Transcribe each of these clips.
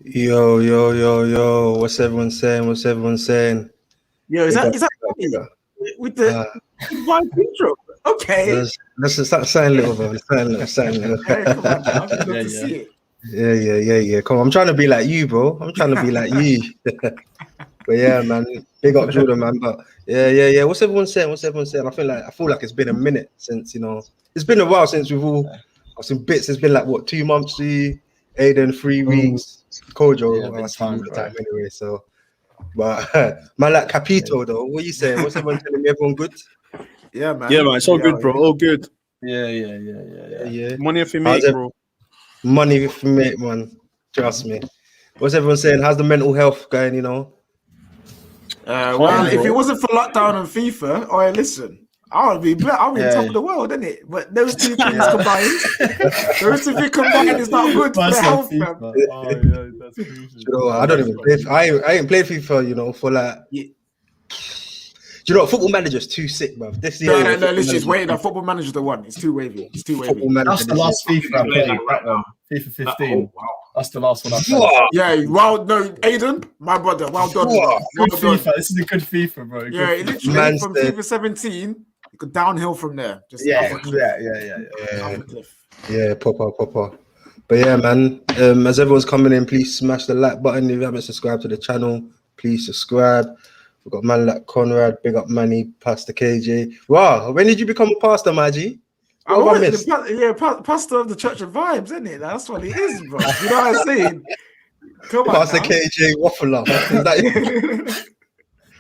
Yo, yo, yo, yo. What's everyone saying? What's everyone saying? Yo, is Big up, that big up, big me up. with the Uh, vibe intro? Okay. let's just start saying little, bro. Saying little. Hey, come on now. I'd love Yeah, to yeah. see it. Yeah. Come on. I'm trying to be like you, bro. I'm trying to be like you. But yeah, man. Big up Jordan, man. But yeah. What's everyone saying? I feel like it's been a minute since, it's been a while since we've all I've seen bits. It's been like what, 2 months to you, Aiden, 3 weeks, Kojo, been I see you all time, the bro. time anyway. So but man, like Capito though, what are you saying? What's everyone telling me? Everyone good? Yeah, man. Yeah, man, it's all good, bro. All good. Yeah. Money if you How's make, bro. money for me, man? Trust me. What's everyone saying? How's the mental health going? Well, if it bro. wasn't for lockdown and FIFA, oh, listen, I'll be on top Yeah. of the world, isn't it? But those two things combined, is not good for the health, man. Oh yeah, that's crazy. I don't even play. I ain't played FIFA, for like. Yeah. Do you know what? Football Manager's too sick, bro. This year, No, Football let's just Manager's wait. The too- football manager's the one. It's too wavy. Football Manager. That's the this last year. FIFA I played. That one, FIFA 15. Oh, wow. That's the last one I played. Wow. Yeah, well, no, Aiden, my brother, well done. Wow. Well Good done. FIFA. This is a good FIFA, bro. Good Yeah, it FIFA. literally Man from said- FIFA 17, you go downhill from there. Just Yeah, off a cliff. yeah. Off a cliff. Yeah, proper. But yeah, man. As everyone's coming in, please smash the like button. If you haven't subscribed to the channel, please subscribe. We've got man like Conrad, big up Manny, Pastor KJ. Wow, when did you become a pastor, Maggie? What have I missed? Pastor of the Church of Vibes, isn't it? That's what it is, bro. You know what I'm saying? Come on, Pastor now. KJ Waffler. Is that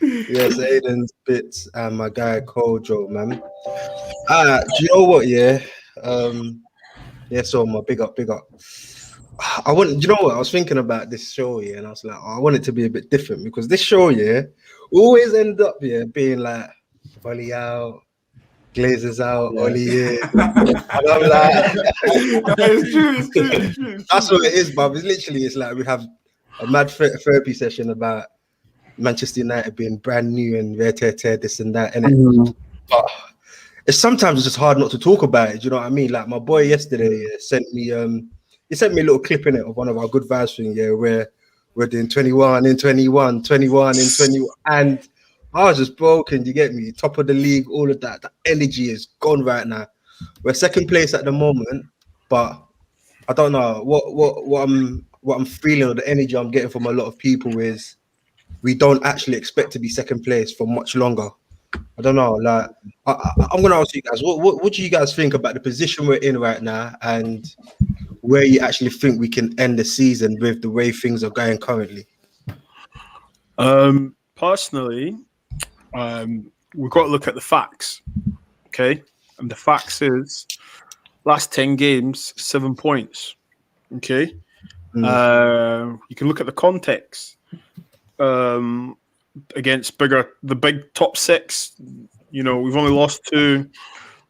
Yes, Aiden's bits and my guy Kojo, man. Do you know what? Yeah, so my big up. You know what? I was thinking about this show, yeah, and I was like, I want it to be a bit different because this show, yeah, always end up, being like, Ollie out, Glazers out, Ollie in. And I'm like, It's true. that's what it is, bruv. It's like we have a mad therapy session about Manchester United being brand new and this and that, and but it's just hard not to talk about it. Do you know what I mean? Like my boy yesterday sent me he sent me a little clip in it of one of our good vibes thing, where we're doing 21 in 21, 21 in 21, and I was just broken. You get me? Top of the league, all of that. The energy is gone right now. We're second place at the moment, but I don't know what I'm feeling, or the energy I'm getting from a lot of people is we don't actually expect to be second place for much longer. I don't know. Like, I'm gonna ask you guys, what do you guys think about the position we're in right now, and where you actually think we can end the season with the way things are going currently? Personally, we've got to look at the facts, okay? And the facts is last 10 games, 7 points, okay? You can look at the context. Against the big top six, we've only lost to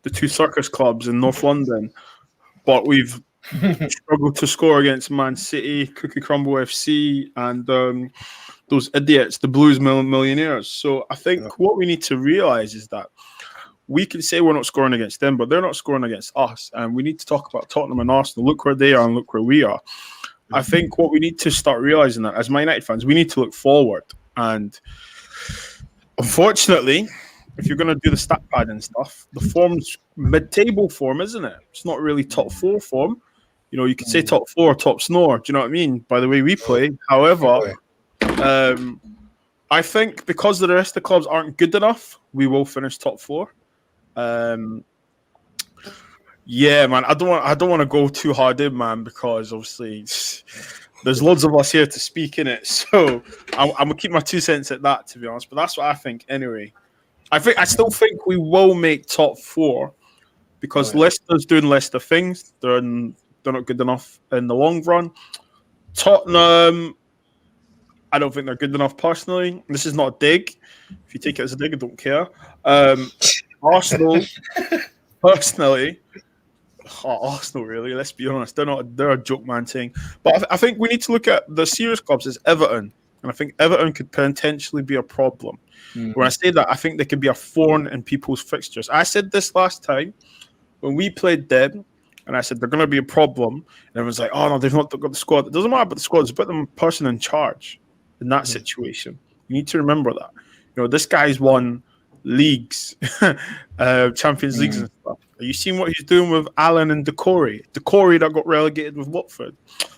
the two circus clubs in North London, but we've struggled to score against Man City, Cookie Crumble FC, and those idiots, the Blues Millionaires. So I think what we need to realize is that we can say we're not scoring against them, but they're not scoring against us. And we need to talk about Tottenham and Arsenal. Look where they are and look where we are. I think what we need to start realizing that as Man United fans, we need to look forward. And unfortunately, if you're going to do the stat pad and stuff, the form's mid-table form, isn't it? It's not really top four form. You could say top four, top snore. Do you know what I mean? By the way we play. However, I think because the rest of the clubs aren't good enough, we will finish top four. Yeah, man. I don't want to go too hard in, man, because obviously there's loads of us here to speak in it. So I'm gonna keep my 2 cents at that, to be honest. But that's what I think anyway. I still think we will make top four because Leicester's doing Leicester things. They're not good enough in the long run. Tottenham, I don't think they're good enough personally. This is not a dig. If you take it as a dig, I don't care. Arsenal, personally. Arsenal, really. Let's be honest. They're a joke man thing. But I think we need to look at the serious clubs as Everton. And I think Everton could potentially be a problem. When I say that, I think they could be a thorn in people's fixtures. I said this last time. When we played them, And I said, they're going to be a problem. And everyone's like, oh, no, they've not got the squad. It doesn't matter about the squad. It's about the person in charge in that situation. You need to remember that. This guy's won leagues, Champions Leagues and stuff. Are you seeing what he's doing with Allen and Decore that got relegated with Watford?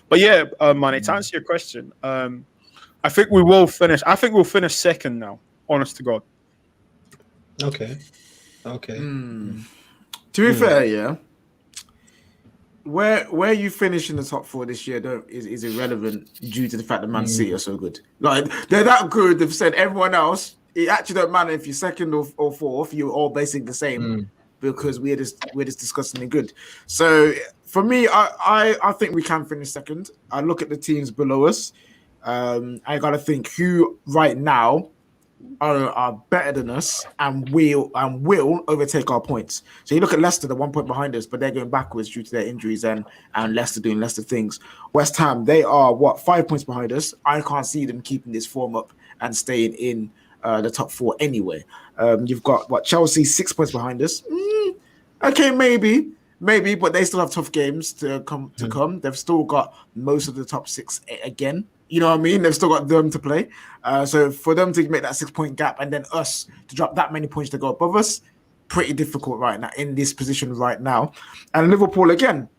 But yeah, Manny, to answer your question, I think we will finish. I think we'll finish second now, honest to God. Okay. To be fair, yeah, where you finish in the top 4 this year is irrelevant due to the fact that Man City are so good. Like, they're that good. They've said everyone else. It actually don't matter if you're second or fourth. You're all basically the same because we're just disgustingly good. So for me, I think we can finish second. I look at the teams below us. I gotta think who right now are better than us and will overtake our points. So you look at Leicester, they're 1 point behind us, but they're going backwards due to their injuries and Leicester doing Leicester things. West Ham, they are 5 points behind us. I can't see them keeping this form up and staying in the top 4 anyway. You've got Chelsea 6 points behind us. Okay, maybe, but they still have tough games to come. They've still got most of the top 6 again. You know what I mean? They've still got them to play. So for them to make that 6 point gap and then us to drop that many points to go above us, pretty difficult right now in this position right now. And Liverpool again,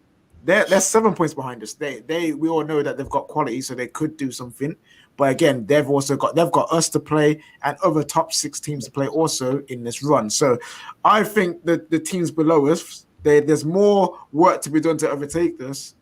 they're 7 points behind us. We all know that they've got quality, so they could do something. But again, they've got us to play and other top 6 teams to play also in this run. So I think that the teams below us, there's more work to be done to overtake this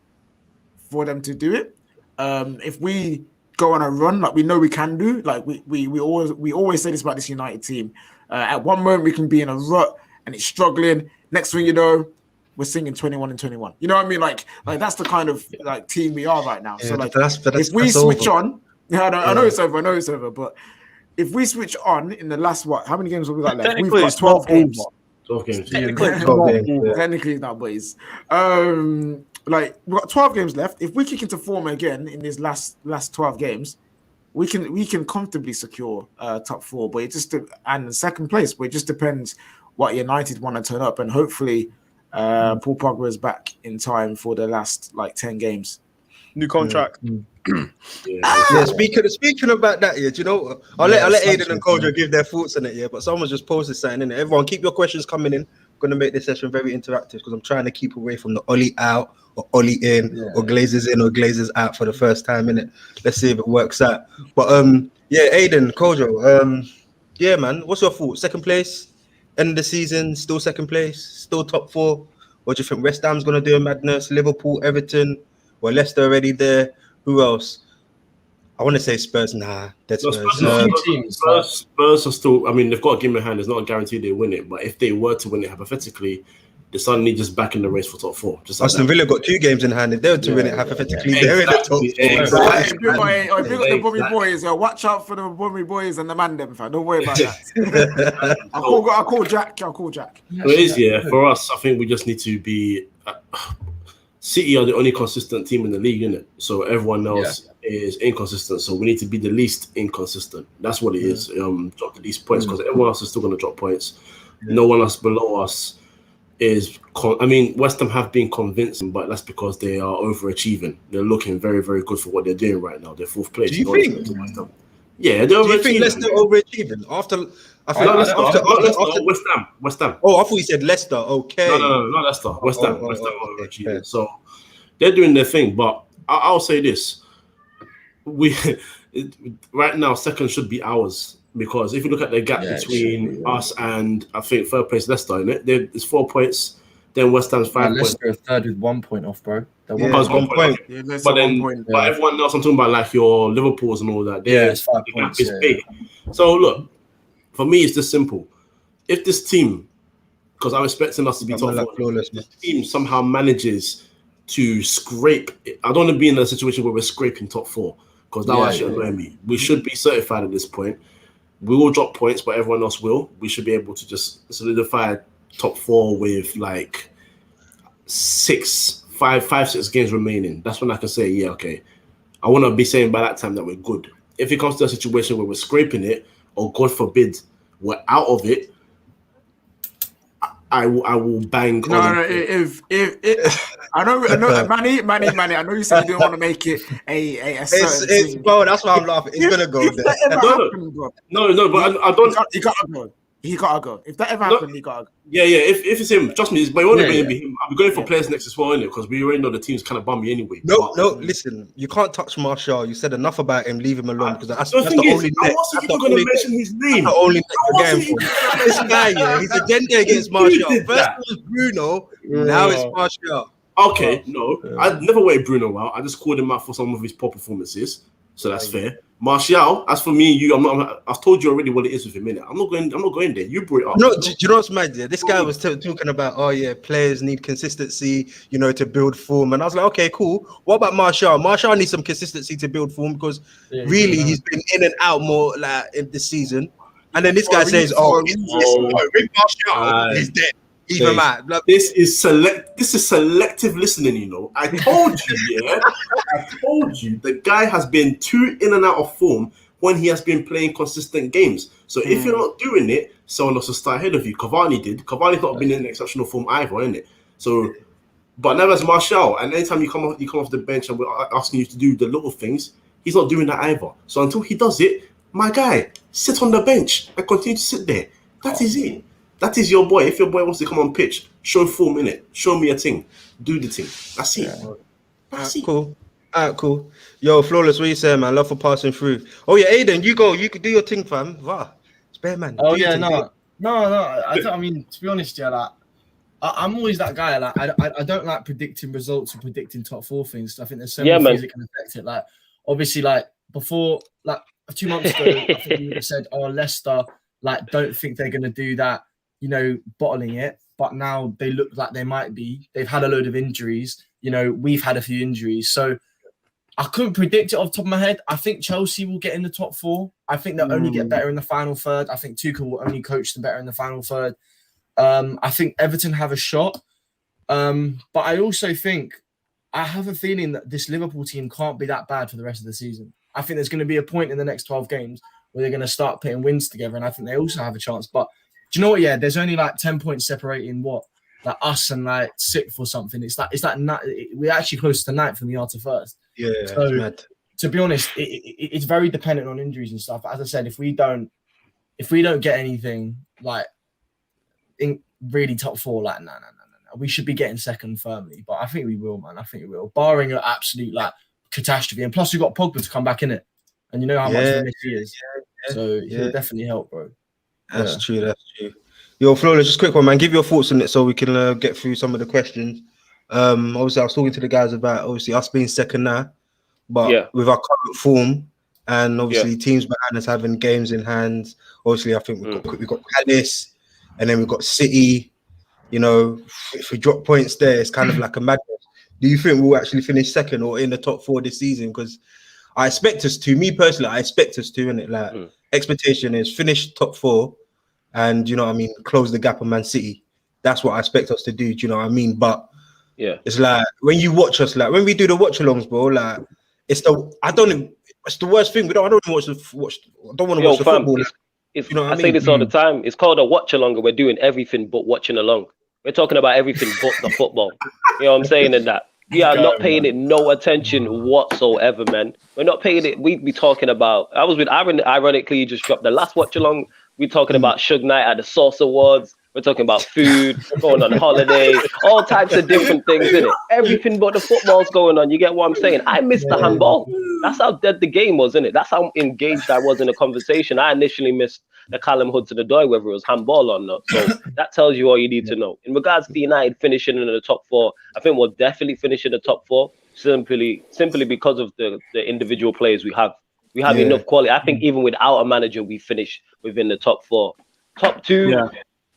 for them to do it. If we go on a run like we know we can do, like we always say this about this United team. At one moment we can be in a rut and it's struggling. Next thing you know, we're singing 21 and 21. You know what I mean? Like that's the kind of like team we are right now. Yeah, so like if we switch over. on, I know it's over, but if we switch on in the last how many games have we got left? We've got 12 games. 12 games. Technically it's not, boys. Like we've got 12 games left. If we kick into form again in these last 12 games, we can comfortably secure top 4. But it just and second place. But it just depends what United want to turn up, and hopefully Paul Pogba is back in time for the last 10 games. New contract. Yeah, speaking about that, do you know? I'll let Aiden and Kojo give their thoughts on it, but someone just posted something in it. Everyone, keep your questions coming in. I'm going to make this session very interactive because I'm trying to keep away from the Ollie out or Ollie in or Glazers in or Glazers out for the first time, innit? Let's see if it works out. But Aiden, Kojo, man, what's your thought? Second place, end of the season, still second place, still top 4? What do you think West Ham's going to do in madness? Liverpool, Everton, or Leicester already there? Who else? I want to say Spurs. Nah, that's Spurs. Spurs are still. I mean, they've got a game in hand. It's not a guarantee they win it, but if they were to win it hypothetically, they're suddenly just back in the race for top 4. Just like Aston Villa got 2 games in hand. If they were to win it hypothetically, they're in the top 4. If you got the Bummy boys, watch out for the Bummy boys and the man them. Don't worry about that. I'll call Jack. So it is, for us, I think we just need to be. City are the only consistent team in the league, innit? So everyone else is inconsistent. So we need to be the least inconsistent. That's what it is. Drop the least points because everyone else is still going to drop points. No one else below us is. West Ham have been convincing, but that's because they are overachieving. They're looking very, very good for what they're doing right now. They're 4th place. Do you think? Yeah, they're overachieving. Do you think Leicester overachieving after? West Ham. Oh, I thought you said Leicester. Okay. No, not Leicester. West Ham. West Ham overachieving. So they're doing their thing, but I'll say this: right now, second should be ours because if you look at the gap between us and I think 3rd place Leicester, it's 4 points. Then West Ham's 5 points. Leicester are 3rd with 1 point off, bro. One point. Yeah, But everyone else, I'm talking about like your Liverpools and all that. It's 5 the points. gap is big. So look, for me, it's just simple. If this team, because I'm expecting us to be top 4, this team somehow manages to scrape. I don't want to be in a situation where we're scraping top 4 because that will actually annoy me. We should be certified at this point. We will drop points, but everyone else will. We should be able to just solidify top 4 with like 6 games remaining. That's when I can say, okay. I want to be saying by that time that we're good. If it comes to a situation where we're scraping it, or God forbid, we're out of it, I will bang. No, if I know, Manny, I know you said you didn't want to make it a certain It's thing. bro. That's why I'm laughing. It's gonna go If there. that ever happened, bro, No, but I don't. He gotta go. He gotta go. If that ever happened, he gotta go. Yeah. If it's him, trust me, but it won't be him. I'll be going for Yeah. players next as well, innit? Because we already know the team's kind of bummy anyway. No, But listen, you can't touch Martial. You said enough about him. Leave him alone because that's the the thing is, only. I wasn't even going to mention his name. That's the only I net wasn't you're even getting gonna for. This mention guy, yeah, his agenda against Who Martial. did First that? it was Bruno, now it's Martial. Okay, no, I never weighed Bruno out. I just called him out for some of his poor performances, so that's fair. Martial, as for me, I've told you already what it is with him, innit? I'm not going there. You brought it up. No, do you know what's mad? Yeah? This guy was talking about, players need consistency, to build form. And I was like, okay, cool. What about Martial? Martial needs some consistency to build form because really he's been in and out more like in this season. And then this guy says, Martial, he's dead. Even mad. This is selective listening, I told you, I told you the guy has been too in and out of form when he has been playing consistent games. So if you're not doing it, someone else will start ahead of you. Cavani did. Cavani's not been in exceptional form either, innit? So, but never as Martial. And anytime you come off the bench and we're asking you to do the little things, he's not doing that either. So until he does it, my guy, sit on the bench and continue to sit there. That is it. That is your boy. If your boy wants to come on pitch, show form in it. Show me a thing. Do the thing. That's it. That's it. Cool. Alright, cool. Yo, Flawless, what you saying, man? Love for passing through. Oh yeah, Aiden, you go. You could do your thing, fam. Wow. It's bare, man. Oh Do your yeah, thing. no. I mean, to be honest, yeah, like I'm always that guy. Like I don't like predicting results or predicting top 4 things. I think there's so many things that can affect it. Like obviously, like before, like 2 months ago, I think you would have said, "Oh, Leicester, like don't think they're gonna do that." Bottling it, but now they look like they might be. They've had a load of injuries. We've had a few injuries, so I couldn't predict it off the top of my head. I think Chelsea will get in the top 4. I think they'll only get better in the final third. I think Tuchel will only coach them better in the final third. I think Everton have a shot, but I also think I have a feeling that this Liverpool team can't be that bad for the rest of the season. I think there's going to be a point in the next 12 games where they're going to start putting wins together, and I think they also have a chance. But do you know what? Yeah, there's only like 10 points separating us and like 6th or something. It's like we're actually close to 9th and we are to 1st. Yeah, so mad. To be honest, it's very dependent on injuries and stuff. As I said, if we don't get anything like in really top 4, like no, we should be getting 2nd firmly. But I think we will, man. I think we will, barring an absolute like catastrophe. And plus, we've got Pogba to come back in it, and you know how much of a miss he is. So he'll definitely help, bro. That's true. Yo, Flawless, just a quick one, man. Give your thoughts on it so we can get through some of the questions. Obviously, I was talking to the guys about obviously us being 2nd now, but with our current form and obviously teams behind us having games in hand. Obviously, I think we've got Palace, and then we've got City. If we drop points there, it's kind of like a madness. Do you think we'll actually finish 2nd or in the top 4 this season? Because I expect us to. Me personally, I expect us to. Innit? Like expectation is finish top 4. And close the gap on Man City. That's what I expect us to do. Do you know what I mean? But it's like when you watch us, like when we do the watch-alongs, bro. Like it's the worst thing. I don't want to watch the football. I say this all the time. It's called a watch-along, and we're doing everything but watching along. We're talking about everything but the football. You know what I'm saying? In that we are not paying it no attention whatsoever, man. We're not paying it. We'd be talking about. I was with Aaron. Ironically, just dropped the last watch-along. We're talking about Suge Knight at the Sauce Awards. We're talking about food, going on holiday, all types of different things, innit? Everything but the football's going on. You get what I'm saying? I missed the handball. That's how dead the game was, innit? That's how engaged I was in the conversation. I initially missed the Callum Hudson-Odoi, whether it was handball or not. So that tells you all you need to know. In regards to United finishing in the top 4, I think we'll definitely finish in the top 4 simply because of the individual players we have. We have enough quality. I think even without a manager, we finish within the top 4. Top 2,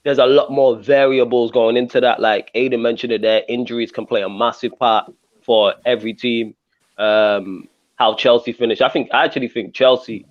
there's a lot more variables going into that. Like Aiden mentioned it there, injuries can play a massive part for every team. How Chelsea finished. I actually think Chelsea,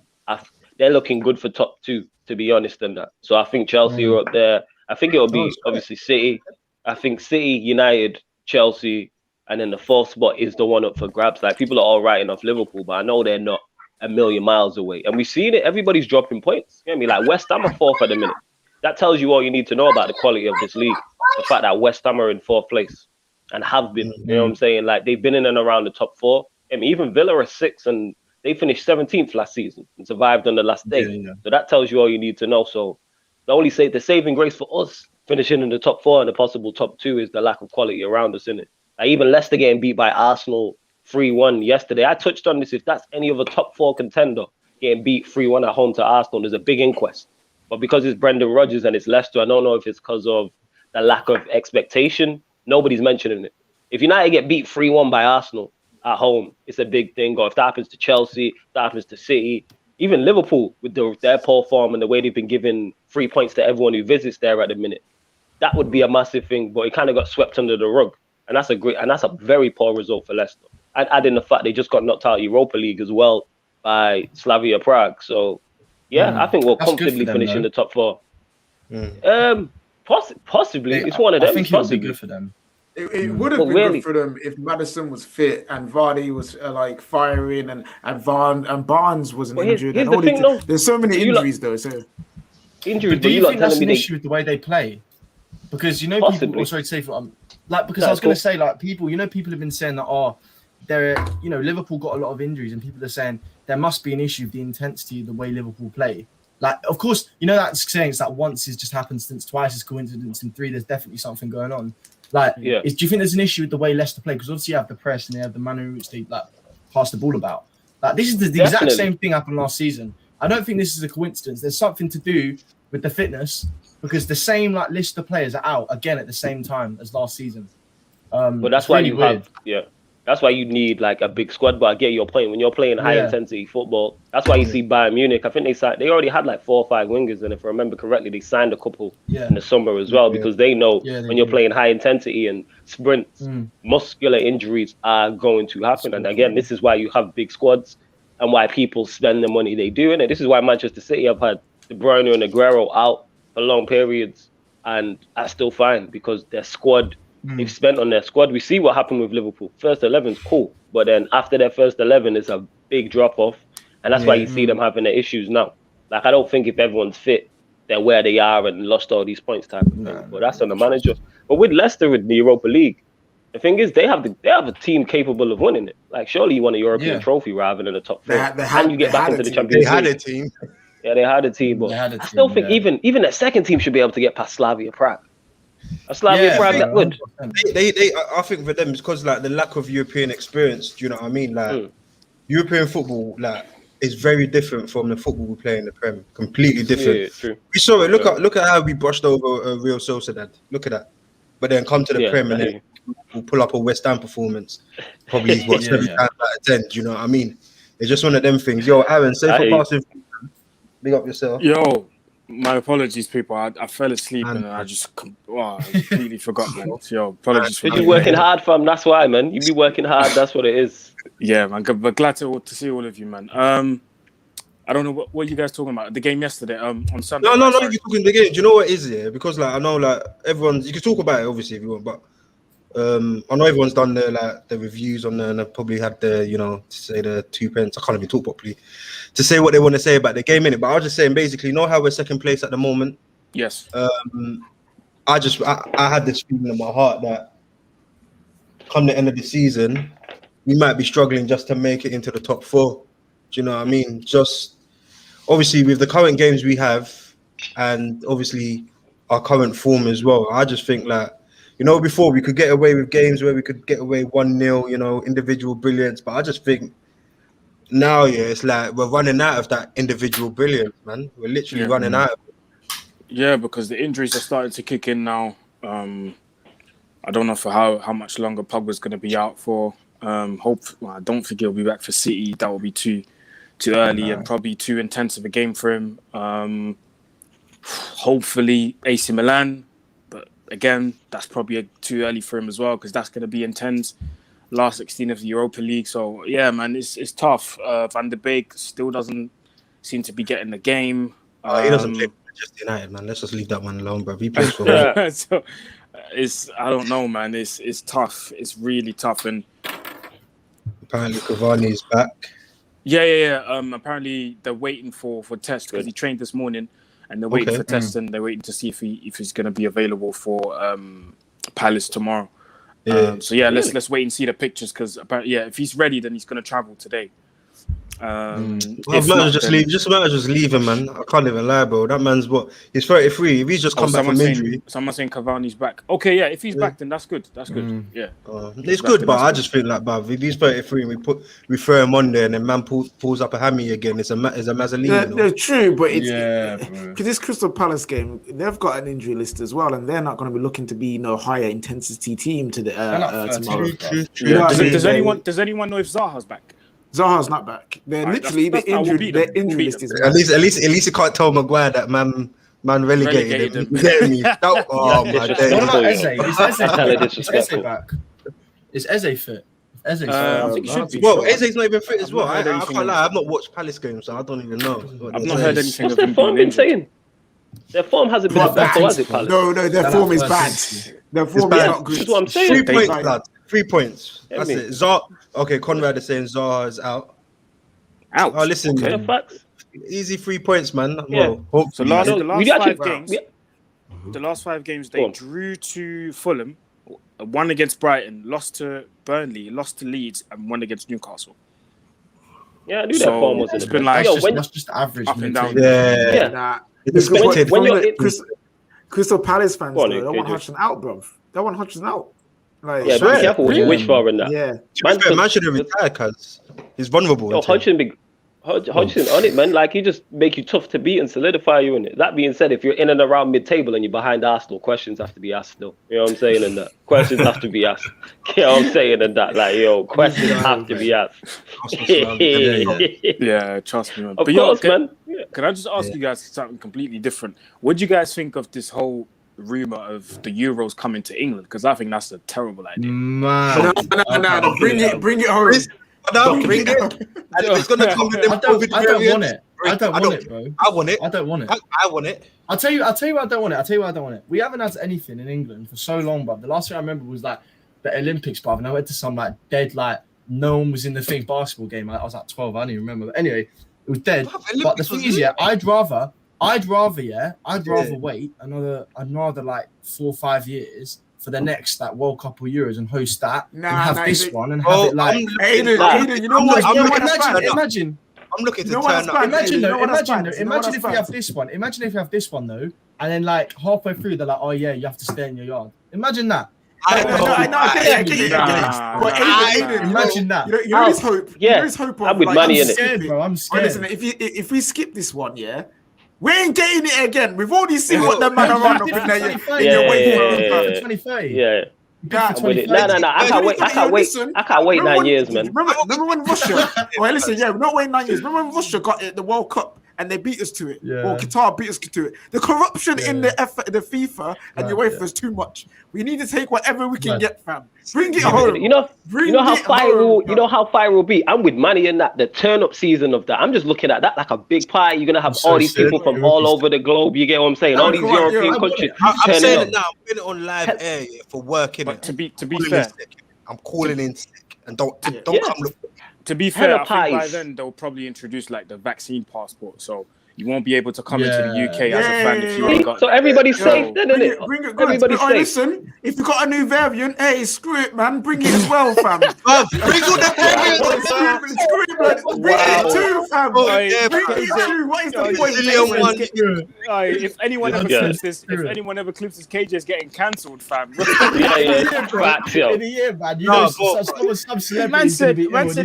they're looking good for top 2, to be honest, in that. So I think Chelsea are up there. I think it'll be obviously City. I think City, United, Chelsea, and then the 4th spot is the one up for grabs. Like people are all writing off Liverpool, but I know they're not a million miles away. And we've seen it. Everybody's dropping points. You know what I mean? Like West Ham are 4th at the minute. that tells you all you need to know about the quality of this league. The fact that West Ham are in 4th place and have been, you know what I'm saying? Like, they've been in and around the top 4. I mean, even Villa are 6th, and they finished 17th last season and survived on the last day. So that tells you all you need to know. So the saving grace for us finishing in the top 4 and the possible top 2 is the lack of quality around us, innit? Like, even Leicester getting beat by Arsenal 3-1 yesterday. I touched on this. If that's any other top 4 contender getting beat 3-1 at home to Arsenal, there's a big inquest. But because it's Brendan Rodgers and it's Leicester, I don't know if it's because of the lack of expectation. Nobody's mentioning it. If United get beat 3-1 by Arsenal at home, it's a big thing. Or if that happens to Chelsea, if that happens to City, even Liverpool with their poor form and the way they've been giving 3 points to everyone who visits there at the minute, that would be a massive thing. But it kind of got swept under the rug, and that's a very poor result for Leicester. And adding the fact they just got knocked out of Europa League as well by Slavia Prague. So I think we'll comfortably finish in the top 4. Possibly, it's one of them. I think it would be good for them. It would have been good for them if Maddison was fit and Vardy was like firing and Barnes wasn't injured. Here's the thing, there's so many injuries though. So injuries, but do you think that's an issue with the way they play? Because people. Oh, sorry to say, because I was going to say, like, people have been saying that Liverpool got a lot of injuries, and people are saying there must be an issue with the intensity of the way Liverpool play. Like, of course, that's saying it's that once is just happenstance, twice is coincidence, and 3 there's definitely something going on. Like, do you think there's an issue with the way Leicester play? Because obviously you have the press and they have the manner in which they pass the ball about. Like, this is the exact same thing happened last season. I don't think this is a coincidence. There's something to do with the fitness, because the same list of players are out again at the same time as last season. But that's why that's why you need like a big squad. But I get your point. When you're playing high intensity football, that's why you see Bayern Munich. I think they already had like 4 or 5 wingers, and if I remember correctly, they signed a couple in the summer as well, because they know when you're playing high intensity and sprints, muscular injuries are going to happen. And again, this is why you have big squads and why people spend the money they do. And this is why Manchester City have had De Bruyne and Aguero out for long periods, and that's still fine because their squad. They've spent on their squad. We see what happened with Liverpool. First 11's cool, but then after their first 11, it's a big drop off, and that's why you see them having the issues now. Like, I don't think if everyone's fit, they're where they are and lost all these points type of thing. But that's on the manager. But with Leicester in the Europa League, the thing is they have a team capable of winning it. Like, surely you want a European trophy rather than a top 4, and you get back into the Champions League. They had a team. Yeah, they had a team, but I still think even a second team should be able to get past Slavia Prague. A Slavia Prague that would. I think for them it's because like the lack of European experience. Do you know what I mean? Like European football, like, is very different from the football we play in the Prem. Completely different. Yeah, true. We saw it. Look at how we brushed over Real Sociedad. Look at that. But then come to the Prem and then we'll pull up a West Ham performance. Probably 7 times out of 10. Do you know what I mean? It's just one of them things. Yo, Aaron, say for passing. Big up yourself. Yo. My apologies, people. I fell asleep and I just completely forgot, man. Yo, apologies. You're working hard, fam. That's why, man. You be working hard. That's what it is. Yeah, man. But glad to see all of you, man. I don't know what you guys talking about. The game yesterday, on Sunday. No. You're talking the game. Do you know what it is here? Because like I know, like everyone's. You can talk about it obviously if you want, but I know everyone's done the reviews on there and they've probably had the to say the 2 pence. I can't even talk properly to say what they want to say about the game in it. But I was just saying basically, you know how we're second place at the moment. Yes. I had this feeling in my heart that come the end of the season, we might be struggling just to make it into the top 4. Do you know what I mean? Just obviously with the current games we have, and obviously our current form as well. I just think like. Before we could get away with games where we could get away 1-0, individual brilliance. But I just think now, it's like we're running out of that individual brilliance, man. We're literally running out of it. Yeah, because the injuries are starting to kick in now. I don't know for how much longer Pogba's going to be out for. I don't think he'll be back for City. That will be too early and probably too intense of a game for him. Hopefully AC Milan. Again, that's probably too early for him as well because that's going to be intense. Last 16 of the Europa League. So, yeah, man, it's tough. Van de Beek still doesn't seem to be getting the game. He doesn't play for Manchester United, man. Let's just leave that one alone, bro. He plays for So, I don't know, man. It's tough. It's really tough. And apparently Cavani is back. Yeah. Apparently they're waiting for tests because he trained this morning. and they're waiting for testing. They're waiting to see if he's going to be available for Palace tomorrow. So let's wait and see the pictures because if he's ready, then he's going to travel today. Just leave him, man. I can't even lie, bro. That man's he's 33. If he's just come back from injury, someone's saying Cavani's back. Okay, if he's back, then that's good. That's good. It's good, but I just feel like, bruv, if he's 33 and we throw him on there and then man pulls up a hammy again, it's a Mazzolini. They're true, but because this Crystal Palace game, they've got an injury list as well, and they're not going to be looking to be higher intensity team to the tomorrow. Does anyone know if Zaha's back? Zaha's not back. They're literally the injury list is at least you can't tell Maguire that man relegated him. Me? Oh my day. What about Eze? Is Eze back? Is Eze fit? Eze's I think he should be. Well, Eze's not even fit as well. I can't lie. I've not watched Palace games, so I don't even know. I've not heard anything. What's their form been saying? Their form hasn't been bad, has it, Palace? No, their form is bad. Their form is not good. That's what I'm saying. 3 points, lad. 3 points. That's it. Okay, Conrad is saying Zaha is out. Out. Oh, listen, easy 3 points, man. Yeah. Well, so the last 5 games they drew to Fulham, won against Brighton, lost to Burnley, lost to Leeds, and won against Newcastle. Yeah, I knew that form wasn't. It's been like that's just average. Up and down. Crystal Palace fans, though, they want Hutchinson out, bro. They want Hutchinson out. Like, be careful what you wish for in that. Yeah, man should have retired because he's vulnerable. Hutchinson on it, man. Like, he just make you tough to beat and solidify you in it. That being said, if you're in and around mid-table and you're behind Arsenal, questions have to be asked still. You know what I'm saying? And that questions have to be asked. You know what I'm saying? And that, like, questions have to be asked. Yeah, trust me, man. Of course, man. Can I just ask you guys something completely different? What do you guys think of this whole rumor of the Euros coming to England? Because I think that's a terrible idea. Man, no, bring it home. No, bring it. It's gonna come with them. I don't want it. I don't want it, bro. I want it. I don't want it. I want it. I'll tell you why I don't want it. We haven't had anything in England for so long, bro. The last thing I remember was like the Olympics, bro. And I went to some like dead, like no one was in the thing basketball game. I was like 12. I don't even remember. But anyway, it was dead. But the thing is, I'd rather wait another like 4 or 5 years for the next like World Cup or Euros and host that and have this one and have it like Aiden, you know what? Imagine. I'm looking to turn up. Imagine if we have this one. Imagine if you have this one though, and then like halfway through they're like, oh yeah, you have to stay in your yard. Imagine that. Imagine that. There is hope. There is hope. I'm with money in it. Scared, bro. I'm scared. Listen, if we skip this one, we ain't getting it again. We've already seen what the man around up in there. For 2030. Yeah. No, I can't wait 9 years, man. Remember when Russia? Well, listen, we're not waiting 9 years. Remember when Russia got the World Cup and they beat us to it, or Qatar beat us to it? The corruption in the FIFA and UEFA is too much. We need to take whatever we can get, fam. Bring it home. You know how fire will be. I'm with money in that. The turn up season of that. I'm just looking at that like a big party. You're gonna have all these people from all over the globe. You get what I'm saying? All these European countries. I'm saying it now. I'm putting it on live air for working. But to be fair, I'm calling in sick and don't come look. To be fair, I think by then they'll probably introduce like the vaccine passport, so you won't be able to come into the UK as a fan if you ain't got. So everybody's safe, then, isn't it? Everybody's safe. Listen, if you got a new variant, hey, screw it, man. Bring it as well, fam. Bring all the variants. Screw it, man. Bring it too, fam. Bring it too. What is the point? If anyone ever clips this, KJ is getting cancelled, fam. Facts, yo. In a year, man. You know, some celebrity. Man said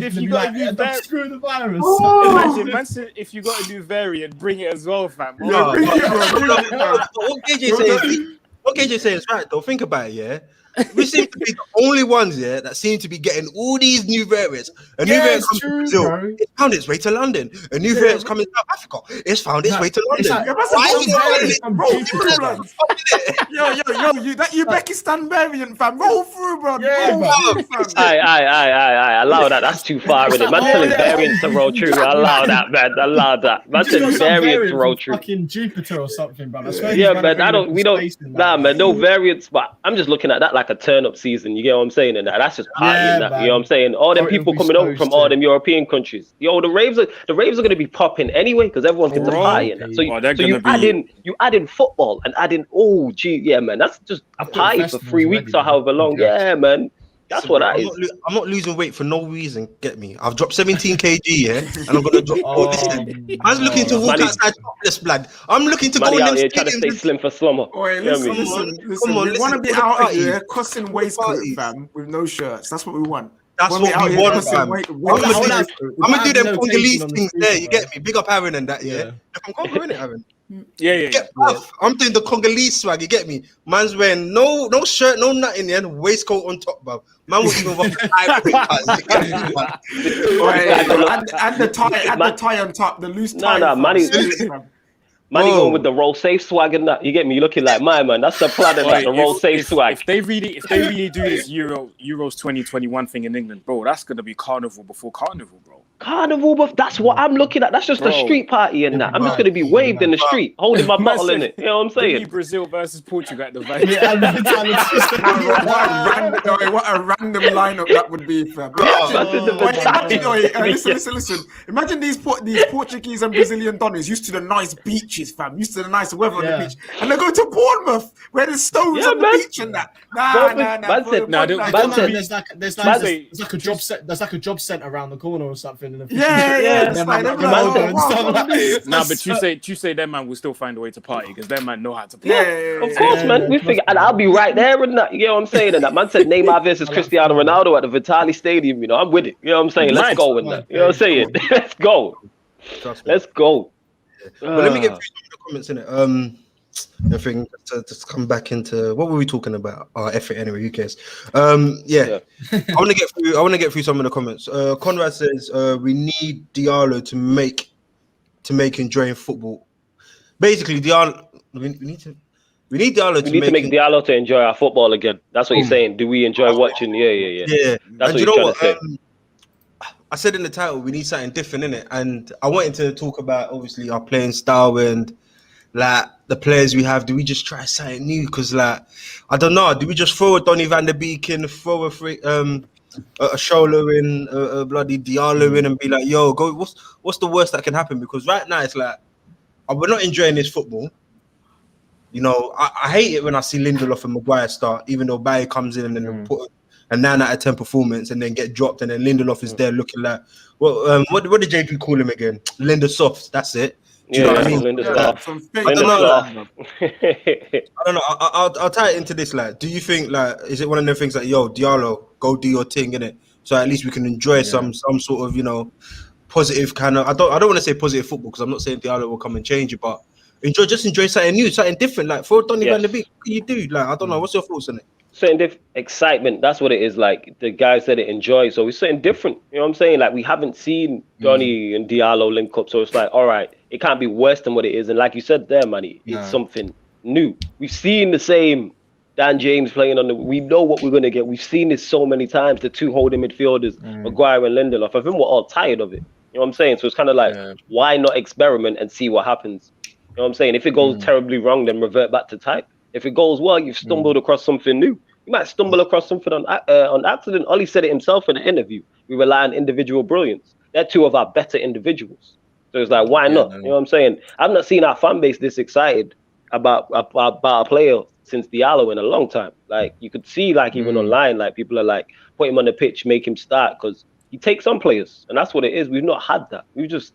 if you got a new variant, screw the virus. Imagine, man said if you got a new variant, bring it as well, fam. What KJ says is right though. Think about it, we seem to be the only ones that seem to be getting all these new variants. A new variant comes to Brazil, it's found its way to London. A new variant's coming to South Africa, it's found its way to London. That Uzbekistan variant, fam, roll through, bro. I allow that. That's too far in it. Man telling variants to roll through. I allow that, man. I allow that. Man telling variants to roll through. Fucking Jupiter or something, bro. Yeah, man. We don't. Nah, man. No variants. But I'm just looking at that like like a turn-up season. You get what I'm saying? And that's just partying. Yeah, You know what I'm saying? All them people coming over from all them European countries. Yo, the raves are going to be popping anyway because everyone's getting to party and that. So you add in football and add in man, that's just a party for 3 weeks or however long. Yeah, man. That's what that is. I'm not losing weight for no reason. Get me? I've dropped 17 kg, yeah, and I'm gonna drop. I was looking to walk outside topless, blood. I'm looking to go in them trying to stay slim for slumber. Listen. We want to be out here cussing waistcoat, fam, with no shirts. That's what we want. That's what we want, fam. I'm gonna do them Congolese things there. You get me? Big up Aaron and that, yeah. I'm going in it, Aaron. Yeah. I'm doing the Congolese swag. You get me? Man's wearing no shirt, no nothing, yeah, waistcoat on top, bro. Man will even rock the tie on top, the loose tie. Man, going with the roll safe swag and that. You get me? You looking like my man. That's the plan of the roll safe swag. If they really do this Euros 2021 thing in England, bro, that's gonna be carnival before carnival, bro. Carnival, but that's what I'm looking at. That's just a street party and that. I'm just gonna be waved in the street, holding my bottle in it. You know what I'm saying? Brazil versus Portugal at the What a random lineup that would be, fam. Listen. Imagine these Portuguese and Brazilian donners used to the nice beaches, fam. Used to the nice weather on the beach, and they go to Bournemouth where there's stones on the beach and that. There's like a job set. There's like a job centre around the corner or something. But Tuesday, that man will still find a way to party because that man know how to play. Of course, man. We figure, and I'll be right there and that. You know what I'm saying? And that man said Neymar versus Cristiano Ronaldo at the Vitali Stadium. You know, I'm with it. You know what I'm saying? Let's go with that. You know what I'm saying? Let's go. Let's go. But let me get through some of the comments in it. I think to come back into what were we talking about? Effort anyway. Who cares? I want to get through some of the comments. Conrad says we need Diallo to make enjoying football. Basically, Diallo. We need Diallo to make Diallo to enjoy our football again. That's what he's saying. Do we enjoy watching? Yeah. That's what he's trying to say. I said in the title we need something different in it, and I wanted to talk about obviously our playing style and like the players we have. Do we just try something new? Because like I don't know. Do we just throw a Donny van der Beek in, throw a Shola in, a bloody Diallo in, and be like, yo, go? What's the worst that can happen? Because right now it's like we're not enjoying this football. You know, I hate it when I see Lindelof and Maguire start, even though Baye comes in and then put a 9 out of 10 performance and then get dropped, and then Lindelof is there looking like what did JP call him again? Linda Soft. That's it. Do you know what I mean? I don't know. I'll tie it into this. Like, do you think like is it one of them things like, yo, Diallo, go do your thing, innit? So at least we can enjoy some sort of, you know, positive kind of. I don't want to say positive football because I'm not saying Diallo will come and change it, but enjoy something new, something different. Like for Donny van der Beek, what can you do? Like, I don't know. What's your thoughts on it? Certain excitement, that's what it is. Like the guys said it enjoy, so it's something different. You know what I'm saying? Like we haven't seen Donny and Diallo link up, so it's like, all right, it can't be worse than what it is. And like you said there, Manny, it's something new. We've seen the same Dan James playing on we know what we're gonna get. We've seen this so many times, the two holding midfielders, Maguire and Lindelof. I think we're all tired of it. You know what I'm saying? So it's kind of like, why not experiment and see what happens? You know what I'm saying? If it goes terribly wrong, then revert back to type. If it goes well, you've stumbled across something new. You might stumble across something on accident. Ollie said it himself in an interview. We rely on individual brilliance. They're two of our better individuals. So it's like, why not? You know what I'm saying? I've not seen our fan base this excited about a player since Diallo in a long time. Like you could see, like even online, like people are like, put him on the pitch, make him start because he takes on players, and that's what it is. We've not had that. We're just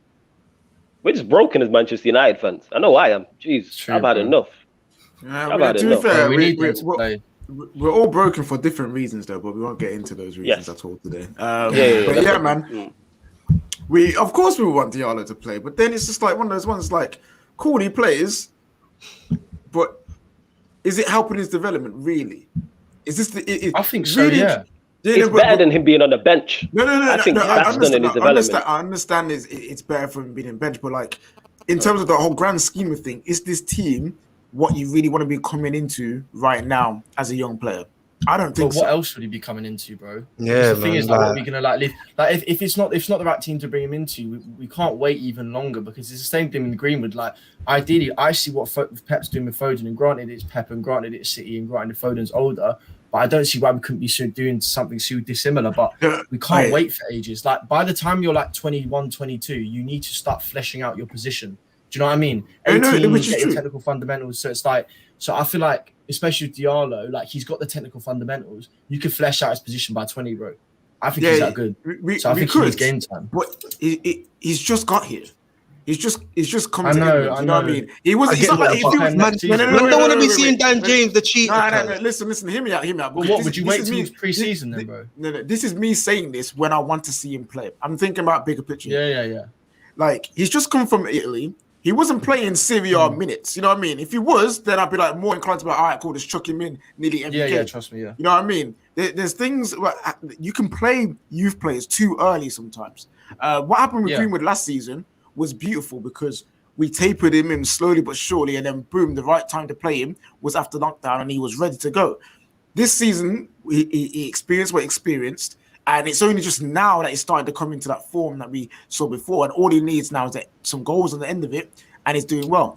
broken as Manchester United fans. I know I am. Jeez, I've had enough. We're all broken for different reasons, though, but we won't get into those reasons at all today. Man. Of course we want Diallo to play, but then it's just like one of those ones like, cool, he plays, but is it helping his development really? Is this I think so, yeah. It's better than him being on the bench. No. I think that's done in his development. I understand it's better for him being in bench, but like in terms of the whole grand scheme of things, is this team what you really want to be coming into right now as a young player? I don't think so. What else would he be coming into, bro? Yeah, the thing is, like, what are we gonna live? Like, if it's not the right team to bring him into, we can't wait even longer because it's the same thing in Greenwood. Like, ideally, I see what Pep's doing with Foden, and granted it's Pep, and granted it's City, and granted Foden's older, but I don't see why we couldn't be doing something so dissimilar. But we can't wait for ages. Like by the time you're like 21, 22, you need to start fleshing out your position. Do you know what I mean? 18, which is get true. your technical fundamentals. So it's like, so I feel like, especially with Diallo, like he's got the technical fundamentals. You could flesh out his position by 20, bro. I think he's that good. So I think he needs game time. But he's just got here. He's just come to know, England. You know what I mean? He was. It's not like if you man don't want to be seeing Dan James the cheater. No. Listen. Hear me out. Well, what would you wait till pre-season then, bro? No. This is me saying this when I want to see him play. I'm thinking about bigger picture. Yeah. Like he's just come from Italy. He wasn't playing Serie A minutes. You know what I mean? If he was, then I'd be like more inclined to be like, all right, cool, just chuck him in nearly every game. Yeah, trust me, yeah. You know what I mean? There's things where you can play youth players too early sometimes. What happened with Greenwood last season was beautiful because we tapered him in slowly but surely, and then boom, the right time to play him was after lockdown, and he was ready to go. This season, he experienced what he experienced, and it's only just now that he's starting to come into that form that we saw before, and all he needs now is some goals on the end of it, and he's doing well.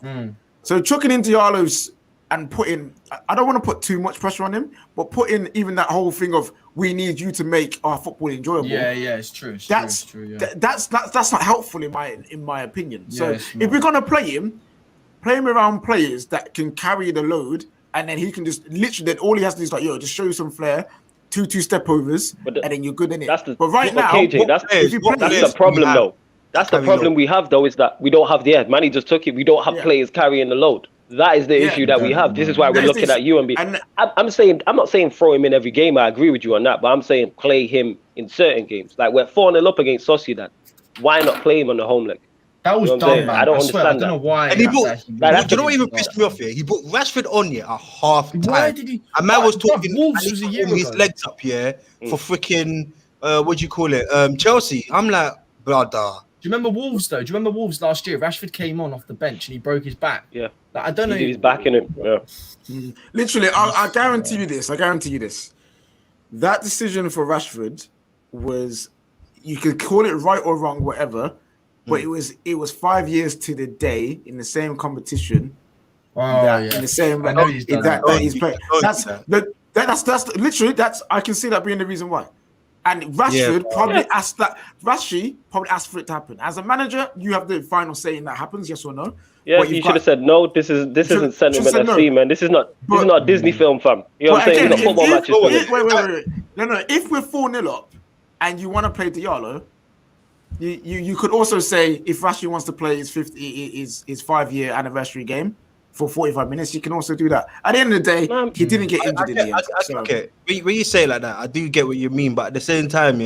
So chucking in Diallo's and putting, I don't want to put too much pressure on him, but put in even that whole thing of we need you to make our football enjoyable. Yeah, it's true. That's true. That's not helpful in my opinion. So if we're gonna play him around players that can carry the load, and then he can just literally, then all he has to do is like, just show you some flair, two step overs, and then you're good in it. But right now, KJ, that's the problem though. That's the problem we have though, is that we don't have the Manny just took it. We don't have players carrying the load. That is the issue that we have. This is why we're looking at you and I'm not saying throw him in every game. I agree with you on that, but I'm saying play him in certain games. Like we're 4-0 up against Sociedad. Why not play him on the home leg? That was dumb, man. I don't understand. I don't know why. And he brought, you know what even pissed me off here? He brought Rashford on here at half time. Why did he? A man was talking, Wolves was a year ago. his legs up here for freaking what do you call it? Chelsea. I'm like, brother. Do you remember Wolves though? Do you remember Wolves last year? Rashford came on off the bench and he broke his back. Yeah. Like, I don't know. He's backing it. Yeah. Literally, I guarantee you this. That decision for Rashford was, you could call it right or wrong, whatever, but it was 5 years to the day in the same competition. In the same that he's playing. That's literally, I can see that being the reason why. And Rashford probably asked that. Rashford probably asked for it to happen. As a manager, you have the final say in that happens, yes or no. Yeah, you should have said no. This isn't sentiment FC, man. This is not a Disney film, fam. You know what I'm saying? It's not football matches. Wait. No. If we're 4-0 up and you want to play Diallo, you could also say if Rashford wants to play his 5-year anniversary game for 45 minutes, you can also do that. At the end of the day, he didn't get injured in the end. Okay, when you say it like that, I do get what you mean, but at the same time,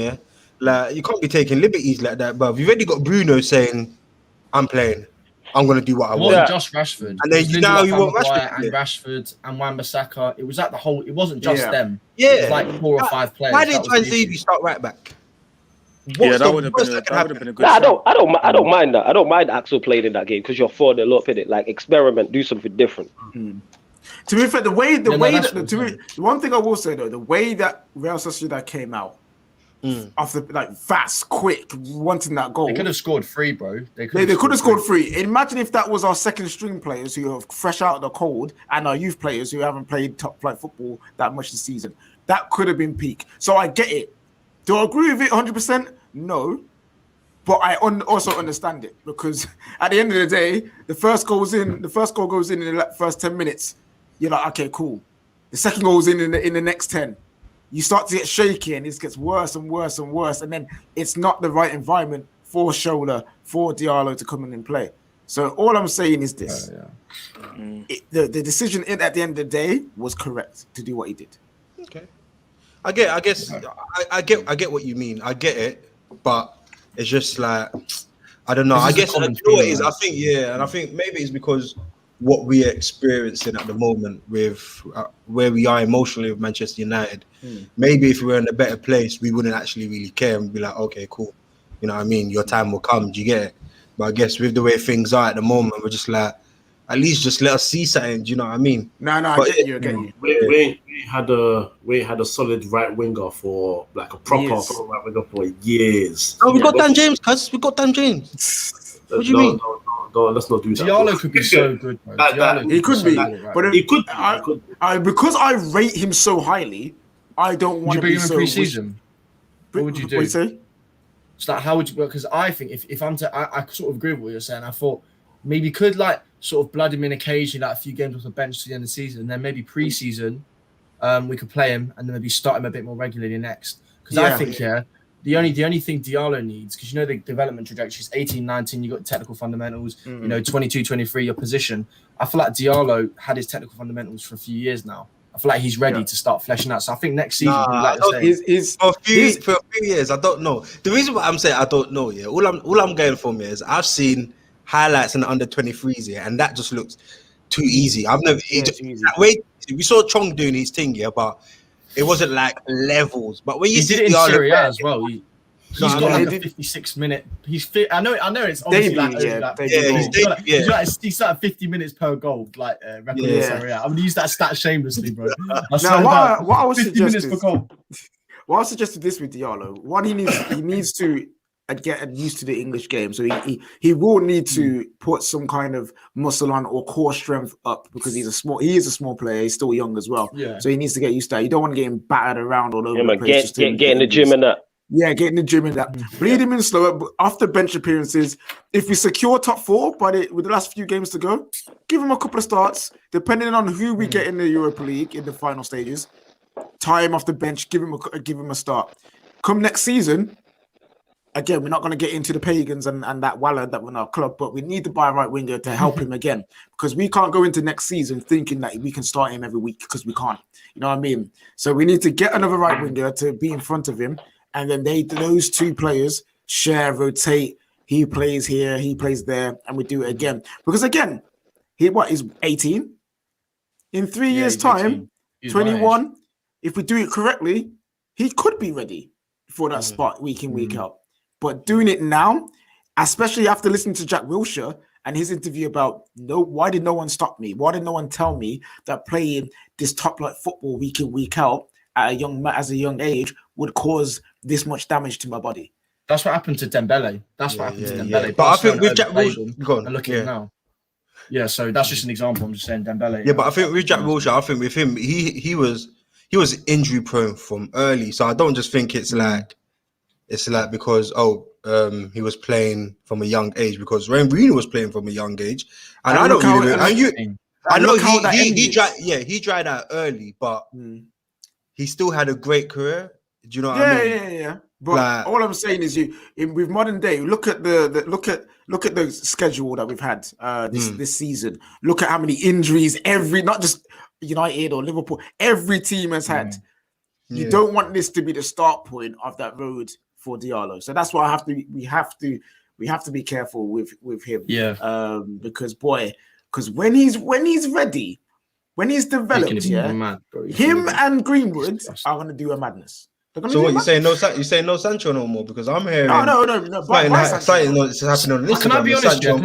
like you can't be taking liberties like that, bruv. You've already got Bruno saying, "I'm playing. I'm gonna do what I want." It wasn't just Rashford. And then you want Maguire Rashford and Rashford and Wan-Bissaka. It was like the whole. It wasn't just them. Yeah, it was like 4 or 5 players. Why did Tanzini start right back? That would have been a good. I don't mind that. I don't mind Axel playing in that game because you're 4-0 up in it. Like experiment, do something different. To be fair, the one thing I will say though, the way that Real Sociedad came out after like fast, quick, wanting that goal, they could have scored 3, bro. They could have scored 3. Imagine if that was our second string players who are fresh out of the cold and our youth players who haven't played top flight football that much this season. That could have been peak. So I get it. Do I agree with it 100%? No. But I also understand it because at the end of the day, the first goal goes in the first 10 minutes. You're like, okay, cool. The second goal goes in the next 10. You start to get shaky and it gets worse and worse and worse. And then it's not the right environment for Shola, for Diallo to come in and play. So all I'm saying is this. The decision at the end of the day was correct to do what he did. Okay. I get what you mean. I get it, but it's just like I don't know. I guess you know what it is. I think and I think maybe it's because what we are experiencing at the moment with where we are emotionally with Manchester United. Maybe if we were in a better place, we wouldn't actually really care and be like, okay, cool. You know what I mean? Your time will come. Do you get it? But I guess with the way things are at the moment, we're just like, at least just let us see something. Do you know what I mean? No, I get you. We had a solid right winger for like a proper right winger for years. Oh, we got Dan James, cuz. We got Dan James. What do you mean? let's not do that. Diallo could be so good, bro. He could be, but he could. Because I rate him so highly, I don't want to be so. Would you bring him in pre-season? What would you do? What you say? So like, how would you? Because I think if I'm to, I sort of agree with what you're saying. I thought maybe could like sort of blood him in occasionally, like a few games off the bench to the end of the season, and then maybe pre-season, we could play him and then maybe start him a bit more regularly next. Because I think the only thing Diallo needs, because you know the development trajectory is 18, 19, you got technical fundamentals, you know, 22, 23, your position. I feel like Diallo had his technical fundamentals for a few years now. I feel like he's ready to start fleshing out. So I think next season, for a few years, I don't know. The reason why I'm saying I don't know, all I'm going for is I've seen highlights in the under 23s here, and that just looks too easy. I've never we saw Chong doing his thing here, but it wasn't like levels. But when you see did it in Serie A as well, he's got like a 56-minute. He's fit. I know. It's obviously he's like 50 minutes per goal, like record in Serie A. I'm gonna use that stat shamelessly, bro. What I was 50 minutes per goal. Well, I suggested this with Diallo. One, he needs to get used to the English game, so he will need to put some kind of muscle on or core strength up because he is a small player. He's still young as well, so he needs to get used to that. You don't want to get him battered around all over the place. Get in the gym and that. Yeah, get in the gym and that. Bleed him in slower. But after bench appearances, if we secure top 4 with the last few games to go, give him a couple of starts. Depending on who we get in the Europa League in the final stages, tie him off the bench, give him a start. Come next season, again, we're not going to get into the pagans and that Waller that were in our club, but we need to buy a right winger to help him again because we can't go into next season thinking that we can start him every week because we can't. You know what I mean? So we need to get another right winger to be in front of him. And then those two players rotate. He plays here, he plays there, and we do it again. Because again, he's 18? In 3 years' time, 21, if we do it correctly, he could be ready for that spot week in, week out. But doing it now, especially after listening to Jack Wilshere and his interview about why did no one stop me? Why did no one tell me that playing this top-flight football week in, week out at a young age would cause this much damage to my body? That's what happened to Dembele. Dembele. But I think with Jack Wilshere, and look at him now. Yeah, so that's just an example. I'm just saying Dembele. Yeah, but I think with Jack Wilshere, I think with him, he was injury prone from early. So I don't just think it's like because he was playing from a young age because Wayne Rooney was playing from a young age, and I don't really. I know he dried out early, but he still had a great career. Do you know what I mean? Yeah. But all I'm saying is, with modern day, look at the schedule that we've had this season. Look at how many injuries not just United or Liverpool, every team has had. You don't want this to be the start point of that road for Diallo. So that's why we have to be careful with him. Yeah. Because when he's ready, when he's developed, him and Greenwood are gonna do a madness. So what you saying? You saying no Sancho no more? Because I'm hearing no. Something that's happening on Instagram. Can I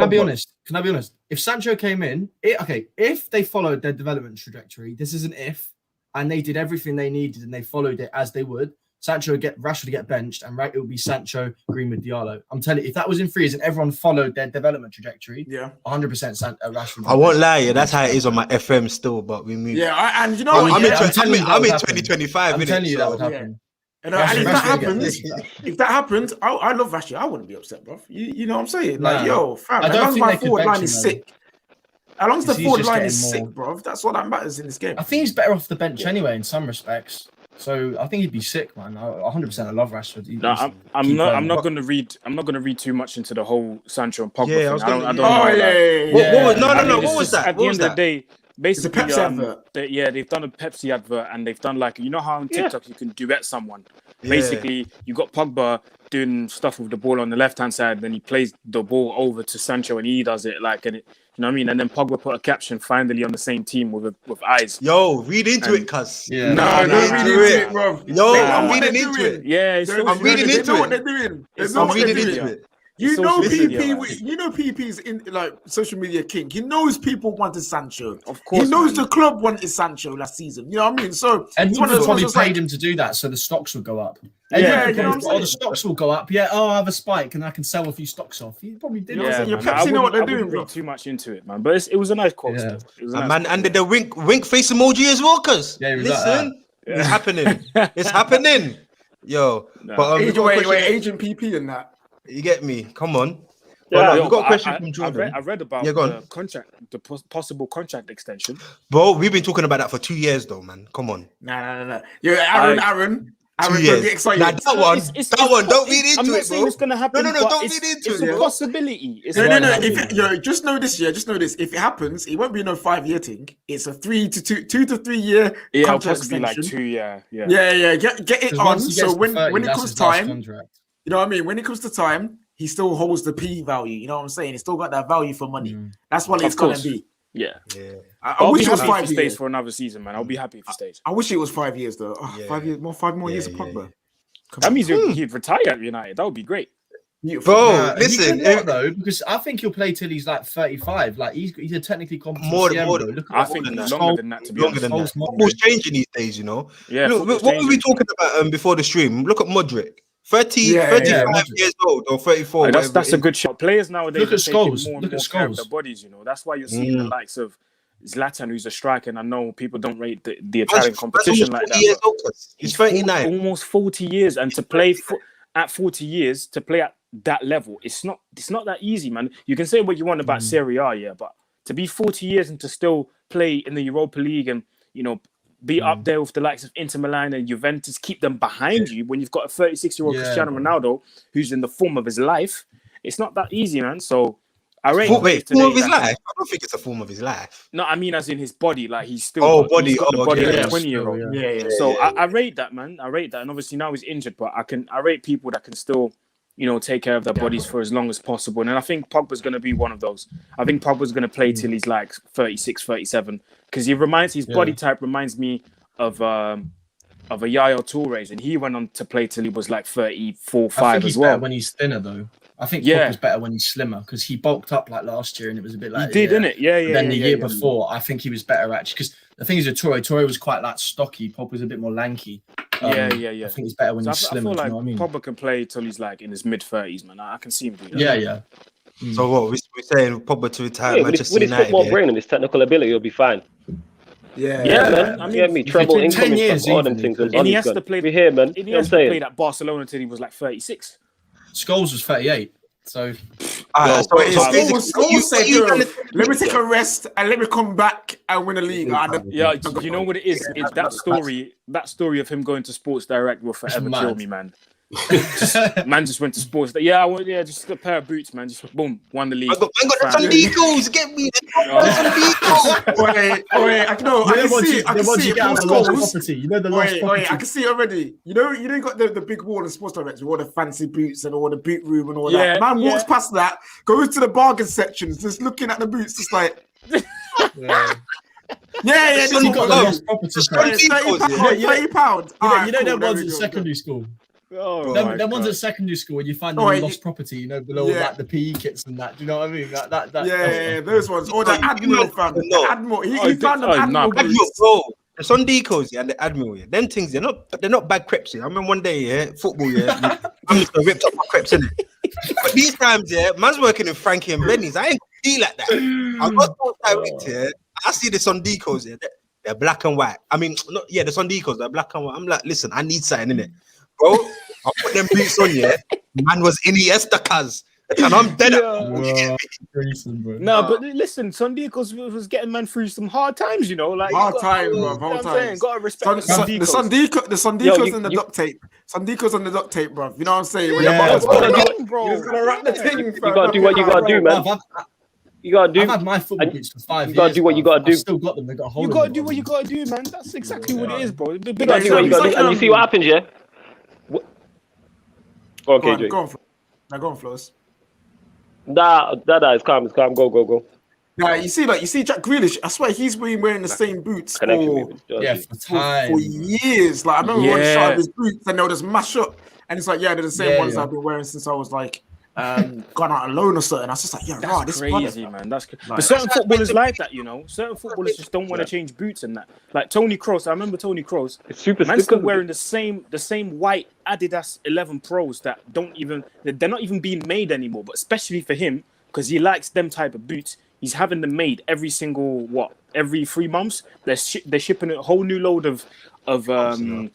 be honest? Can I be honest? If Sancho came in, if they followed their development trajectory, this is an if, and they did everything they needed and they followed it as they would, Rashford would get benched, and it would be Sancho, Greenwood, Diallo. I'm telling you, if that was in freeze and everyone followed their development trajectory, 100% Rashford. I won't lie, that's how it is on my FM still, but we move. Yeah, and I'm in 2025. I'm telling you that would happen. And if that happens, I love Rashford. I wouldn't be upset, bro. You know what I'm saying? Like, fam, as long as my forward line is sick. As long as the forward line is sick, bro, that's all that matters in this game. I think he's better off the bench anyway in some respects. So I think he'd be sick, man. 100%. I love Rashford. I'm not going to read too much into the whole Sancho and Pogba thing. I don't know. What was that? At the end of the day, basically, it's a Pepsi advert. They've done a Pepsi advert, and they've done like, you know how on TikTok you can duet someone. Basically, you got Pogba doing stuff with the ball on the left-hand side, then he plays the ball over to Sancho, and he does it you know what I mean? And then Pogba put a caption, finally on the same team with eyes. Yo, read into it, cuz. Yeah. No, don't read into it, bro. Yo, I'm reading into it. Yeah, I'm reading into it. They know what they're doing. I'm reading into it. You know social media, man. PP. You know PP's in like social media king. He knows people wanted Sancho. Of course, he knows man. the club wanted Sancho last season. You know what I mean? So And it's he one of those probably ones paid like, him to do that, so the stocks will go up. Yeah, And you know what I'm saying? the stocks will go up. Yeah, I have a spike and I can sell a few stocks off. He probably did. Yeah, that. your man. Pepsi know what they're I wouldn't doing, bro. read too much into it, man. But it was a nice quote. Yeah. It was a nice Man, quote. and the wink face emoji as well, cuz. Yeah, he was like Listen, it's happening. It's happening. Yo, Nah. but we've got a Wait, question- Agent PP and that. You get me? Come on. Yeah, But Yo, we've got a but question from Jordan. I read about Yeah, go the on. contract, the possible contract extension. Bro, we've been talking about that for 2 years, though, man. Come on. Nah. Yo, Aaron, 2 don't years. get excited. Nah, that one, don't read I'm into not it, saying bro. it's gonna happen. No, but don't it's, read into it's it, a bro. possibility. It's No. not Just know this year. Just know this. If it happens, it won't be no 5-year thing. It's a 2 to 3 year Yeah, contract possibly like extension. 2. Yeah. Yeah. Get it 'Cause on. once he So gets to when 30, it that's comes his last time, contract. you know what I mean. When it comes to time, he still holds the P value. You know what I'm saying? He's still got that value for money. That's what it's gonna course. be. Yeah. I I'll wish be it was happy if 5 he stays years. for another season, man. I'll be happy if he stays. I wish it was 5 years though. Oh, Yeah. 5 years more. 5 more years of Yeah, Pogba. That means he'd retire at United. That would be great. Bro, He listen. could not, though, because I think he'll play till he's like 35. Like he's a technically competent More CM, than- bro. Look at I that. think than that. longer than that, to be Longer honest. than that. Modric. Football's changing these days, you know. Yeah, Look, football's what were we changing. talking about before the stream? Look at Modric. 35 Modric. years old or 34. Like, whatever that's it a is. good shot. Players nowadays Look are at taking Scholes. more and Look more at care of Scholes. their bodies. You know, that's why you're seeing the likes of Zlatan, who's a striker, and I know people don't rate the Italian competition like that. Years but old, he's 39. almost 40 years, and to play at 40 years, to play at that level, it's not that easy, man. You can say what you want about Serie A, yeah, but to be 40 years and to still play in the Europa League and, you know, be up there with the likes of Inter Milan and Juventus, keep them behind you when you've got a 36-year-old Cristiano Ronaldo who's in the form of his life, it's not that easy, man. So I rate Form of his that- life? I don't think it's a form of his life. No, I mean as in his body, like he's still Oh, got, body. he's got the Oh, body okay. of a 20-year-old. Yeah. So I rate that, man. I rate that, and obviously now he's injured, but I rate people that can still, you know, take care of their bodies for as long as possible. And I think Pogba's going to be one of those. I think Pogba's going to play till he's like 36, 37, because his body type reminds me of a Yaya Toure, and he went on to play till he was like 34, I 5 think he's as well. better when he's thinner, though. I think Pogba's better when he's slimmer because he bulked up like last year and it was a bit like He did, innit? Yeah. Then the year before, I think he was better actually because the thing is with Toure was quite like stocky. Pogba's a bit more lanky. Yeah. I think he's better when he's I slimmer. feel like you know what I mean? Pogba can play till he's like in his mid-30s, man. I can see him do that. Yeah. So what we're saying, Pogba to retire Yeah, with Manchester his United. football brain and his technical ability, he'll be fine. Yeah, man. I mean, treble in 10 income years, stuff, all them even, things. And he has to play. We're here, man. And he You know what I'm has to play saying? at Barcelona till he was like 36. Scholes was 38. So Scholes said, let me take a rest and let me come back and win a league. Yeah, you know what it is? It's that story of him going to Sports Direct will forever kill me, man. Man just went to Sports. Just a pair of boots, man. Just boom, won the league. I got the Sunday goals. Get me the Sunday goals. Wait, I can see it. I can see it. property. You know the lost property. I can see it already. You know, you got the big wall in Sports Direct with all the fancy boots and all the boot room and all that. Man walks past that, goes to the bargain sections, just looking at the boots, just like. Yeah, So you got the lost property. £30. You know them ones at secondary school. Oh, them ones at secondary school when you find them lost property, you know, below like the PE kits and that. Do you know what I mean? That those ones. Or the Admiral fam. The Admiral. He found them Admiral boots. Bro, the Sondicos, and the Admiral, them things, they're not bad crepes. I remember one day, football, I'm just gonna rip up my crepes, innit? But these times, man's working in Frankie and Benny's. I ain't gonna be like that. I got those times, I see the Sondicos, they're black and white. I mean, the Sondicos, they're black and white. I'm like, listen, I need something, innit? Bro, I put them boots on, man was Iniesta, cuz. And I'm dead. No, but listen, Sondicos was getting man through some hard times, you know, like hard times, bro. Hard times. Got to respect the Sondicos and the duct tape. Sondicos on the duct tape, bro. You know what I'm saying? When bro. You're gonna wrap the thing. You gotta do what you gotta do, man. You gotta do. I've had my football boots for 5 years. You gotta do what you gotta do. I've still got them. They got a hole. You gotta do what you gotta do, man. That's exactly what it is, bro. You gotta do what you gotta do. And you see what happens, yeah? Go on, KJ. Go on, Flows. Nah, it's calm. Go. Now you see Jack Grealish. I swear he's been wearing the same boots for years. Like I remember one shot of his boots, and they'll just mash up, and it's like they're the same ones I've been wearing since I was like gone out alone or something. I was just like, yeah, That's this crazy, man. That's Like, but certain footballers like that, you know. Certain footballers just don't want to change boots and that. Like Tony Kroos, I remember Tony Kroos. Man's still wearing the same white Adidas 11 Pros that they're not even being made anymore. But especially for him, because he likes them type of boots, he's having them made every 3 months. They're shipping a whole new load of 11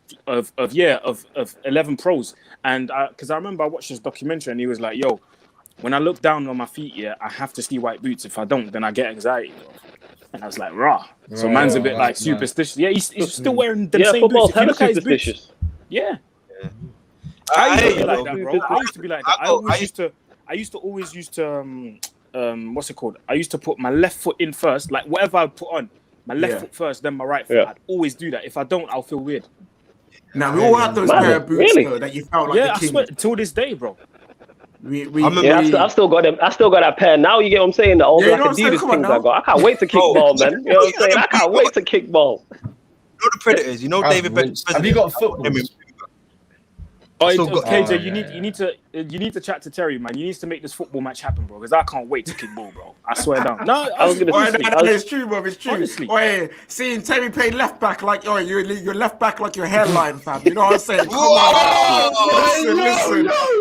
Pros. And because I remember I watched this documentary and he was like, yo, when I look down on my feet, I have to see white boots. If I don't, then I get anxiety. And I was like, rah. So man's a bit like superstitious. Yeah, he's still wearing the same boots. If you look at his boots, I used to be like that, bro. I used to be like that. I used to always use to what's it called? I used to put my left foot in first, like whatever I put on, my left foot first, then my right foot. I'd always do that. If I don't, I'll feel weird. Now we all had those pair of boots though, that you felt like I swear, till this day, bro. I've still got them. I still got that pair. Now you get what I'm saying? The old black Adidas things I got. I can't wait to kick ball, man. You know what I'm saying? I can't wait to kick ball. You know the Predators. You know David Beckham. Have you got football? KJ, you need to chat to Terry, man. You need to make this football match happen, bro. Because I can't wait to kick ball, bro. I swear down. No, I was gonna. It's true, bro. It's true. Honestly, seeing Terry play left back like you're left back like your hairline, fam. You know what I'm saying? Come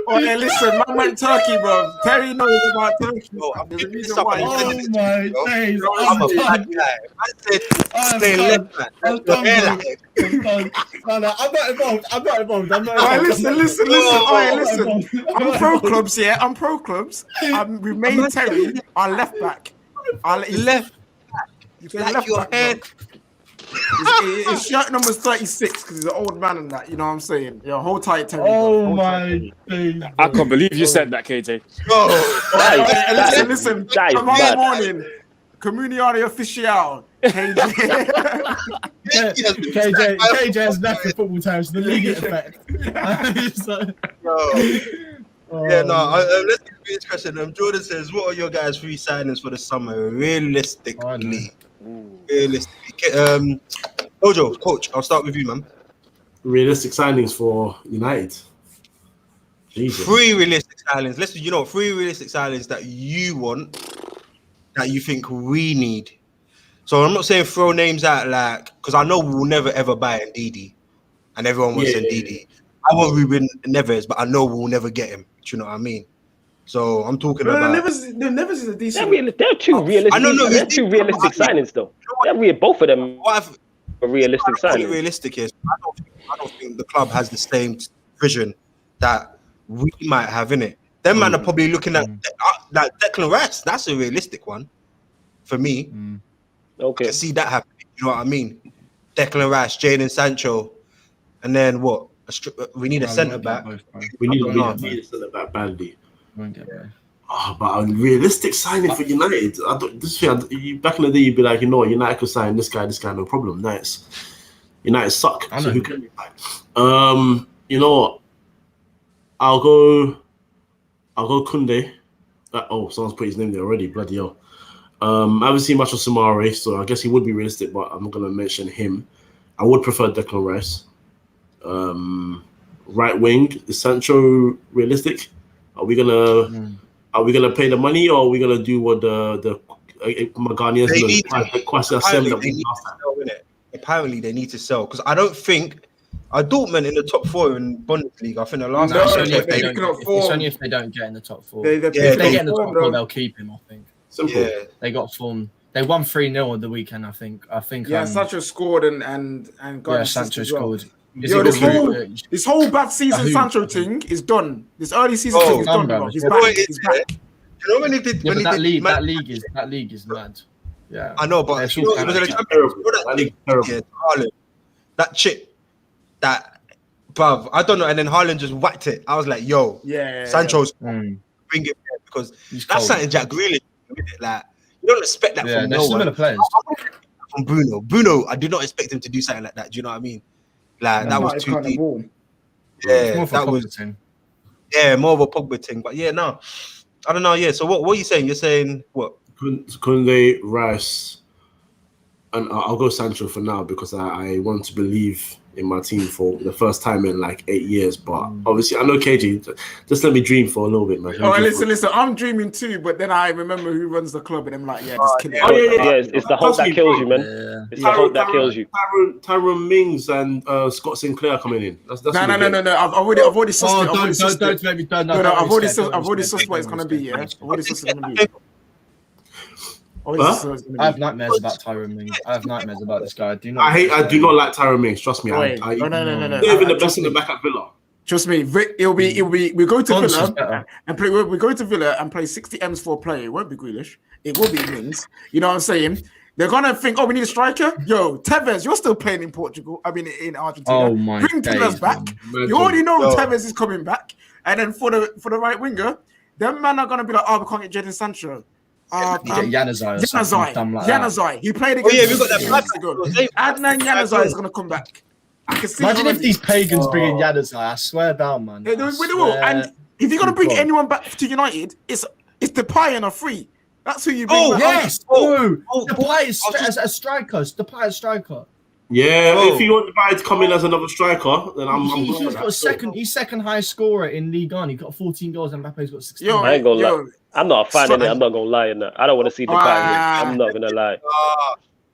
on, listen. Man went Turkey, bro. Terry knows about Turkey. There's a reason why. Oh my days! I'm a bad guy. I said stay left back. Your hairline. No, I'm not involved. Listen. I'm pro clubs, I'm pro clubs. We made Terry our left back. Left back. Like your head. His shirt number's 36 because he's an old man and that. You know what I'm saying? Yeah, hold tight, Terry. Oh my days! I can't believe you said that, KJ. Listen. Tomorrow morning, Comunidade Oficial. KJ has nothing football terms. The league effect. Let's get this question. Jordan says, "What are your guys' free signings for the summer? Realistically, Ojo, coach, I'll start with you, man. Realistic signings for United. Jesus. 3 realistic signings. Let's 3 realistic signings that you want, that you think we need." So I'm not saying throw names out because I know we'll never ever buy Ndidi, and everyone wants Ndidi. I want Ruben Neves, but I know we'll never get him. Do you know what I mean? So I'm talking about. Neves is a decent. They're 2 realistic. They're 2 realistic signings, though. Both of them are realistic signings. Realistic is I don't think the club has the same vision that we might have in it. Them man are probably looking at Declan Rice. That's a realistic one for me. Okay. I can see that happening. You know what I mean? Declan Rice, Jadon Sancho, and then what? We need a centre back. We need a centre back badly. But a realistic signing for United. Back in the day, you'd be like, United could sign this guy, no problem. Nice. United suck. So who can we buy? You know what? I'll go Koundé. Someone's put his name there already. Bloody hell. I haven't seen much of Samare, so I guess he would be realistic, but I'm not going to mention him. I would prefer Declan Rice. Right wing, is Sancho realistic? Are we gonna pay the money, or are we gonna do what the Maguire Apparently they need to sell, because I don't think Dortmund in the top 4 in Bundesliga. I think the last it's only if they don't get in the top 4. If they get in the top 4, they'll keep him, I think. Simple. Yeah. They got form. They won 3-0 on the weekend, I think. Sancho scored and Sancho scored. This whole bad season Sancho thing is done. This early season thing is done, bro. He's back. You know when he did that league is mad. Yeah. I know, but it was a that chick bruv, I don't know, and then Haaland just whacked it. I was like, yo, Sancho's bring it there, because that's something Jack Grealish. Like, you don't expect that from no one. Players. From Bruno, I did not expect him to do something like that. Do you know what I mean? Like, that was too deep. Yeah, that was more of a Pogba thing. But I don't know. Yeah, so what are you saying? You're saying what? Koundé, Rice, and I'll go Sancho for now, because I want to believe in my team for the first time in like 8 years. But obviously, I know KG. Just let me dream for a little bit, man. Oh, listen. I'm dreaming too, but then I remember who runs the club, and I'm like, yeah, just kill it. It's the hope that kills you, man. It's the hope that kills you. Tyrone Mings and Scott Sinclair coming in. That's no. I've already sussed it. Don't make me done. No, I've already sussed what it's gonna be. Yeah, I've already sussed it's gonna be. I have nightmares about Tyrone Mings. I have nightmares about this guy. I do not like Tyrone Mings. Trust me. No. Not even the best in the back at Villa. Trust me, it'll be. We go to Villa and play. We go to Villa and play 60 M's for a player. It won't be Grealish. It will be Mings. You know what I'm saying? They're gonna think, we need a striker. Yo, Tevez, you're still playing in Portugal. I mean, in Argentina. Oh my Bring Tevez back. You already know Tevez is coming back. And then for the right winger, them man are gonna be like, we can't get Jadon Sancho. Januzaj. He played against. We got that. Adnan Januzaj is gonna come back. I can see. Imagine if these pagans bring in Januzaj. I swear down, man. They will. And if you're gonna bring anyone back to United, it's Depay and a free. That's who you bring. Depay is a striker. Depay is striker. Yeah, if you want Depay to come in as another striker, then I'm he's got he's second highest scorer in Ligue 1. He got 14 goals and Mbappe's got 16. I ain't gonna lie. I'm not a fan of it. I'm not gonna lie in that. I don't want to see Depay. I'm not gonna lie.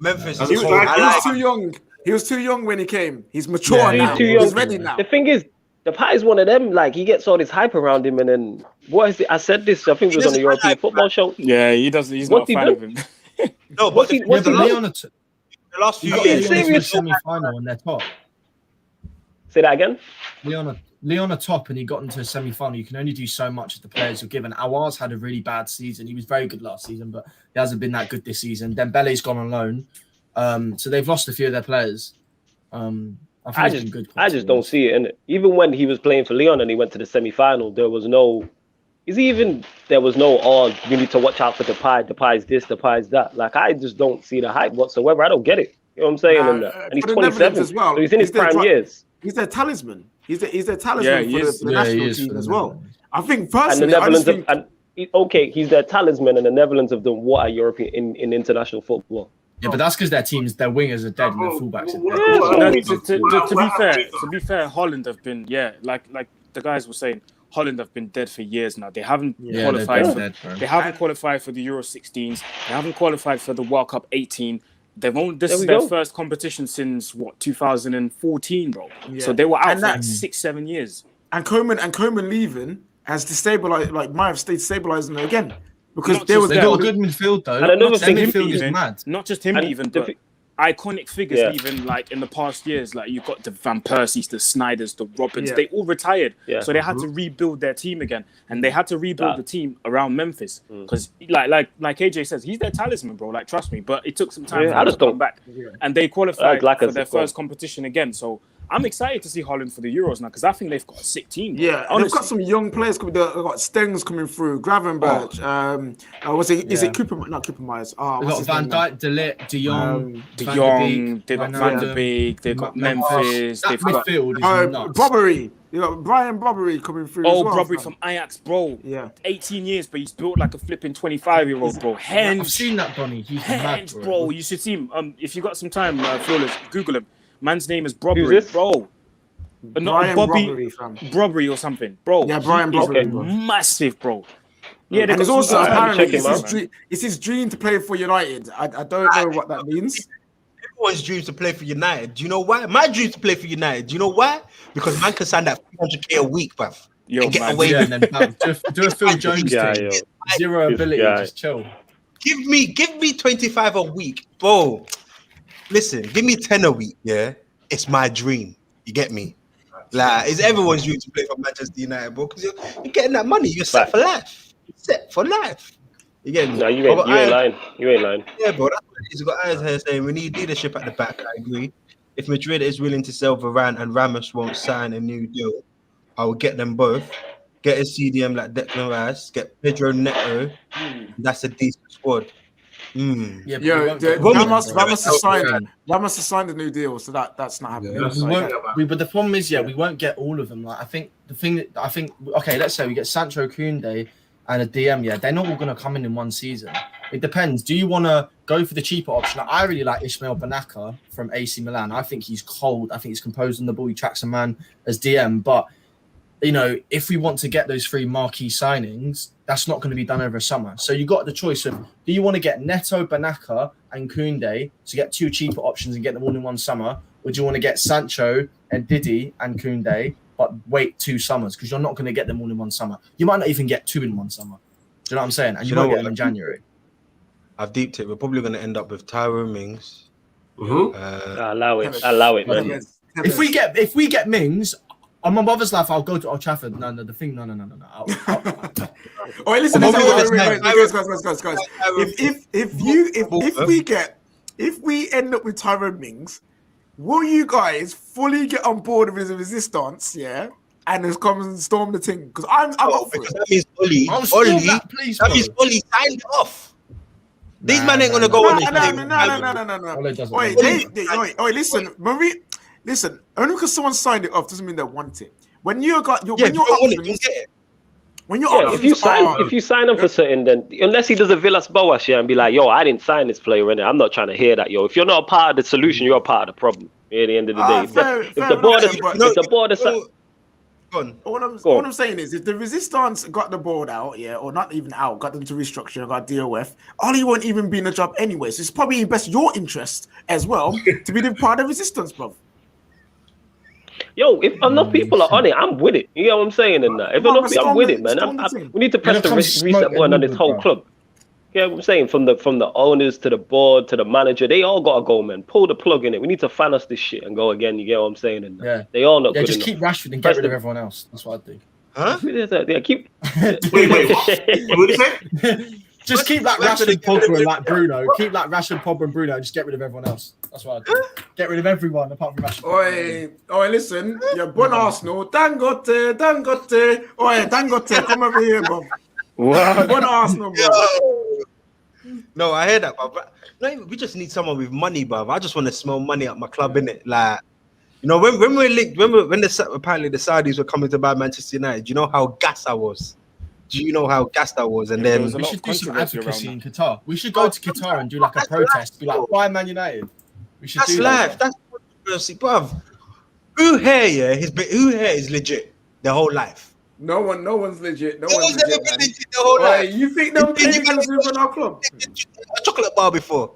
Memphis. He was too young. He was too young when he came. He's mature now. He's ready now. The thing is, Depay is one of them. Like, he gets all this hype around him, and then what is it? I said this. I think it was on the European football show. Yeah, he doesn't. He's not a fan of him. No, but the last few years, serious semi-final and they're top. Say that again. Leon are top, and he got into a semi-final. You can only do so much as the players you're given. Aouar's had a really bad season. He was very good last season, but he hasn't been that good this season. Dembele's gone on loan, so they've lost a few of their players. I just don't see it in it. Even when he was playing for Leon and he went to the semi-final, there was no. You need to watch out for Depay. Depay's this, Depay's that. Like, I just don't see the hype whatsoever. I don't get it. You know what I'm saying? And he's 27 as well. So he's in his prime years. He's their talisman. He's their talisman for the national team as well. I think personally, he's their talisman, and the Netherlands have done what are European in international football. Yeah, but that's because their wingers are dead and their fullbacks are dead. To be fair, Holland have been like the guys were saying. Holland have been dead for years now. They haven't qualified. They haven't qualified for the Euro 16s. They haven't qualified for the World Cup 18. This is their first competition since 2014, bro. Yeah. So they were out for like 6-7 years. And Koeman leaving has destabilized. Like might have stabilizing them again because they got a good midfield though. And another thing, midfield is mad. Not just him leaving, but iconic figures even like in the past years, like you've got the Van Persies, the Snyders, the Roberts, they all retired, so they had to rebuild their team again, and they had to rebuild the team around Memphis because like AJ says, he's their talisman, bro. Like, trust me, but it took some time for him to come back, and they qualified for their first competition again. So I'm excited to see Holland for the Euros now because I think they've got a sick team. Bro. Yeah, they've got some young players. They've got Stengs coming through, Gravenberch. Is it Cooper? Not Cooper Myers. They've got Van Dijk, De Ligt, De Jong, they've got Van der Beek, they've got Memphis. That midfield is nuts. Brobbery. You got Brian Brobbery coming through. Oh, Brobbery from Ajax, bro. Yeah, 18 years, but he's built like a flipping 25-year-old, bro. Henge. I've seen that, Bonnie. He's mad, bro. You should see him. If you got some time, Flawless, Google him. Man's name is Brobbery, bro. Not Brobbery or something, bro. Yeah, Brian Brobbery, massive, bro. Yeah, and it's also apparently it's his dream to play for United. I don't know what that means. Everyone's dream to play for United. Do you know why? My dream to play for United. Do you know why? Because man can sign that 300k a week, bruv. And get away. And then do a Phil Jones thing. Zero ability, just chill. Give me 25 a week, bro. Listen, give me 10 a week. Yeah, it's my dream. You get me? Like, it's everyone's dream to play for Manchester United, bro. Because you're getting that money. You're set for life. You're set for life. You get me? No, you ain't lying. You ain't lying. Yeah, bro. That's what it is. You've got eyes here saying we need leadership at the back. I agree. If Madrid is willing to sell Varane and Ramos won't sign a new deal, I will get them both. Get a CDM like Declan Rice. Get Pedro Neto. That's a decent squad. Yeah, Ramos has signed a new deal, so that's not happening. But the problem is, we won't get all of them. Like, I think okay, let's say we get Sancho, Koundé, and a DM. Yeah, they're not all going to come in one season. it depends. Do you want to go for the cheaper option? I really like Ismail Banaka from AC Milan. I think he's cold. I think he's composed on the ball. He tracks a man as DM. But, if we want to get those 3 marquee signings, that's not going to be done over a summer. So you got the choice of, do you want to get Neto, Banaka, and Koundé to get 2 cheaper options and get them all in one summer? Or do you want to get Sancho and Didi and Koundé, but wait 2 summers? Because you're not going to get them all in one summer. You might not even get 2 in one summer. Do you know what I'm saying? And you won't get them in January. I've deeped it. We're probably going to end up with Tyrone Mings. Allow it, man. If we get Mings, on my mother's life, I'll go to Old Trafford. No. Oh, listen, wait, guys. If we end up with Tyrone Mings, will you guys fully get on board with the resistance? Yeah. And just come and storm the thing, because I'm up for it. That means That means Oli signed it off. These men ain't gonna go on this. No. Wait, listen, Marie. Listen, only because someone signed it off doesn't mean they want it. When you're if you sign up for certain, then unless he does a Villas Boas and be like, yo, I didn't sign this player in it. I'm not trying to hear that, yo. If you're not a part of the solution, you're a part of the problem. At the end of the day, if the board is all I'm saying is, if the resistance got the board out, or not even out, got them to restructure and got DOF, Ollie won't even be in the job anyway. So it's probably in best your interest as well to be the part of resistance, bro. Yo, if enough people are on it, I'm with it. You know what I'm saying? And if enough people, I'm with it, man. We need to press the reset button on this whole club. You know what I'm saying? From the owners to the board to the manager, they all got to go, man. Pull the plug in it. We need to fan us this shit and go again. You get what I'm saying? And they all not good just enough. keep Rashford and get rid of everyone else. That's what I think. Huh? Yeah, keep. Wait, what did you say? Just keep like Rashford, Pogba, and like Bruno. Keep like Rashford, Pogba, and Bruno. Just get rid of everyone else. That's what I do. Get rid of everyone apart from Rashford. Oi, listen. You're born Arsenal. Dangote. Oi, Dangote, come over here, bro. What? Born Arsenal, bro. No, I hear that, but no, we just need someone with money, bruv. I just want to smell money at my club, innit? Like, when we're linked, when apparently the Saudis were coming to buy Manchester United, do you know how gassed I was? Do you know how gassed I was? And then we should do some advocacy in Qatar. We should go to Qatar and do like a protest. Be like, why Man United? We should do life. That's controversy, bruv. Who here is legit their whole life? No one's legit. No one's legit, ever been legit their whole life. You think them Asians in our club? A chocolate bar before.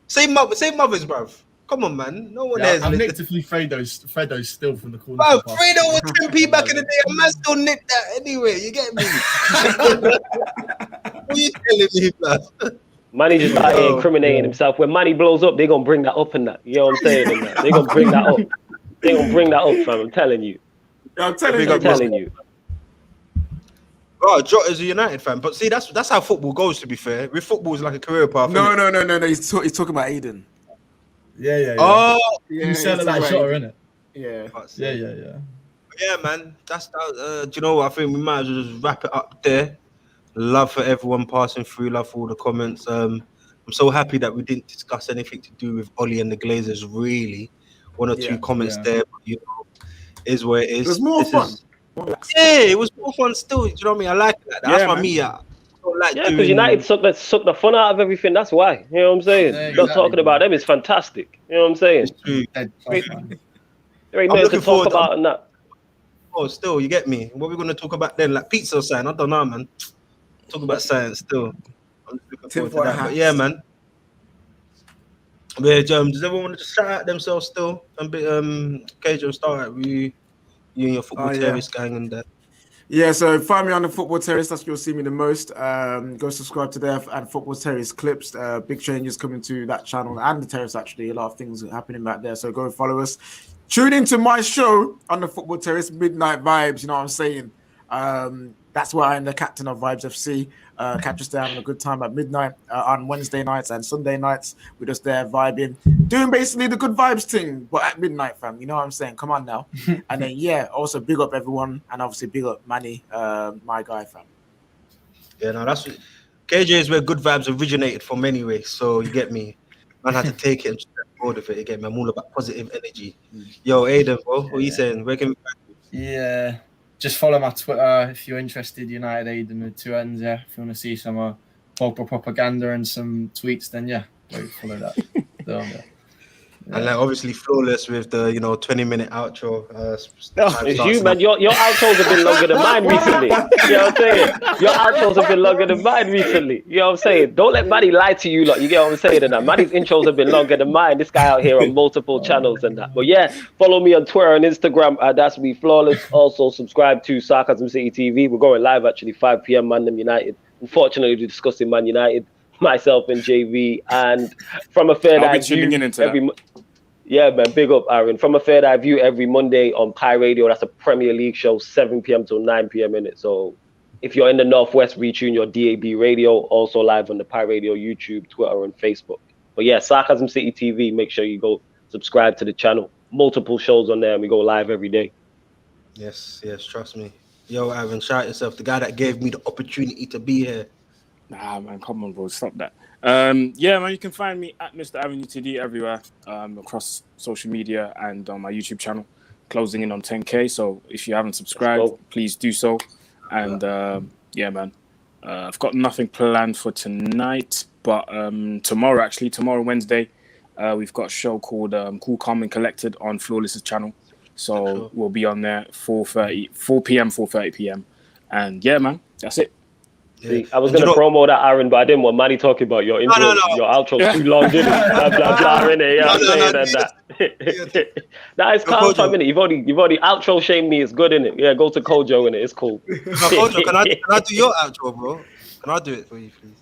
Same mothers, bruv. Come on, man. No one has. I've nicked a few Fredos still from the corner. Bro, Fredo was 10p back in the day. A man still nicked that anyway. You get me? What are you telling me, bruv? Manny just out here incriminating himself. When Manny blows up, they're going to bring that up and that. You know what I'm saying? And that. They're going to bring that up. They're going to bring that up, fam. I'm telling you. I'm telling you. Bro, Jota is a United fan. But see, that's how football goes, to be fair. With football, is like a career path. No. He's talking about Aiden. Yeah. Oh, you said it like Jota, innit? Yeah. Yeah, man. That's that. Do you know what? I think we might as well just wrap it up there. Love for everyone passing through. Love for all the comments. I'm so happy that we didn't discuss anything to do with Ollie and the Glazers. Really, one or two comments there. But, is where it is. It was more fun. It was more fun still. Do you know what I mean? I like that. That's why me. Because United suck the fun out of everything. That's why. You know what I'm saying? Not talking about them is fantastic. You know what I'm saying? It's true. There ain't nothing to talk about and that. Oh, still, you get me? What are we going to talk about then? Like pizza or something? I don't know, man. Talk about science still. I'm just looking forward to that. But yeah, man. Yeah, does everyone want to just shout out themselves still? A bit, KJ, start with you and your football terrace gang and that. Yeah, so find me on the Football Terrace. That's where you'll see me the most. Go subscribe to there and Football Terrace clips. Big changes coming to that channel and the Terrace, actually. A lot of things happening back there. So go follow us. Tune into my show on the Football Terrace, Midnight Vibes. You know what I'm saying? That's why I'm the captain of Vibes FC. Catch us there having a good time at midnight on Wednesday nights and Sunday nights. We're just there vibing, doing basically the good vibes thing, but at midnight, fam. You know what I'm saying? Come on now. And then, also big up everyone and obviously big up Manny, my guy, fam. Yeah, no, that's what, KJ is where good vibes originated from anyway. So you get me. Man had to take it and just get bored of it. You get me? I'm all about positive energy. Yo, Aiden, bro, what are you saying? Where can we find you? Yeah. Just follow my Twitter if you're interested. United Aiden with 2 N's. Yeah, if you want to see some Pogba propaganda and some tweets, then yeah, go follow that. And like obviously flawless with the 20-minute outro. It's you, man. Your outros have been longer than mine recently. You know what I'm saying? Your outros have been longer than mine recently. You know what I'm saying? Don't let Manny lie to you, lot. You get what I'm saying? And that Manny's intros have been longer than mine. This guy out here on multiple channels and that. But yeah, follow me on Twitter and Instagram. That's me, Flawless. Also subscribe to Sarcasm City TV. We're going live actually 5 p.m. Man United. Unfortunately, we're discussing Man United. Myself and JV, and from a third eye view yeah, man, big up Aaron. From a third eye view every Monday on Pi Radio. That's a Premier League show, 7 p.m. till 9 p.m. in it. So if you're in the Northwest, retune your DAB radio. Also live on the Pi Radio YouTube, Twitter, and Facebook. But yeah, Sarcasm City TV. Make sure you go subscribe to the channel. Multiple shows on there, and we go live every day. Yes, trust me. Yo, Aaron, shout yourself. The guy that gave me the opportunity to be here. Nah, man, come on, bro, stop that. Yeah, man, you can find me at Mr. Avenue TD everywhere, across social media and on my YouTube channel, closing in on 10K. So if you haven't subscribed, please do so. And yeah, man, I've got nothing planned for tonight, but tomorrow, Wednesday, we've got a show called Cool, Calm and Collected on Flawless's channel. So we'll be on there 4 p.m., 4:30 p.m. And yeah, man, that's it. See, I was going to promo that, Aaron, but I didn't want Manny talking about your intro. Your outro's too long, didn't it? Blah, blah, blah, innit? You know what I'm saying? That is calm for a minute. You've already outro shamed me. It's good, innit? Yeah, go to Kojo, innit? It's cool. Kojo, can I do your outro, bro? Can I do it for you, please?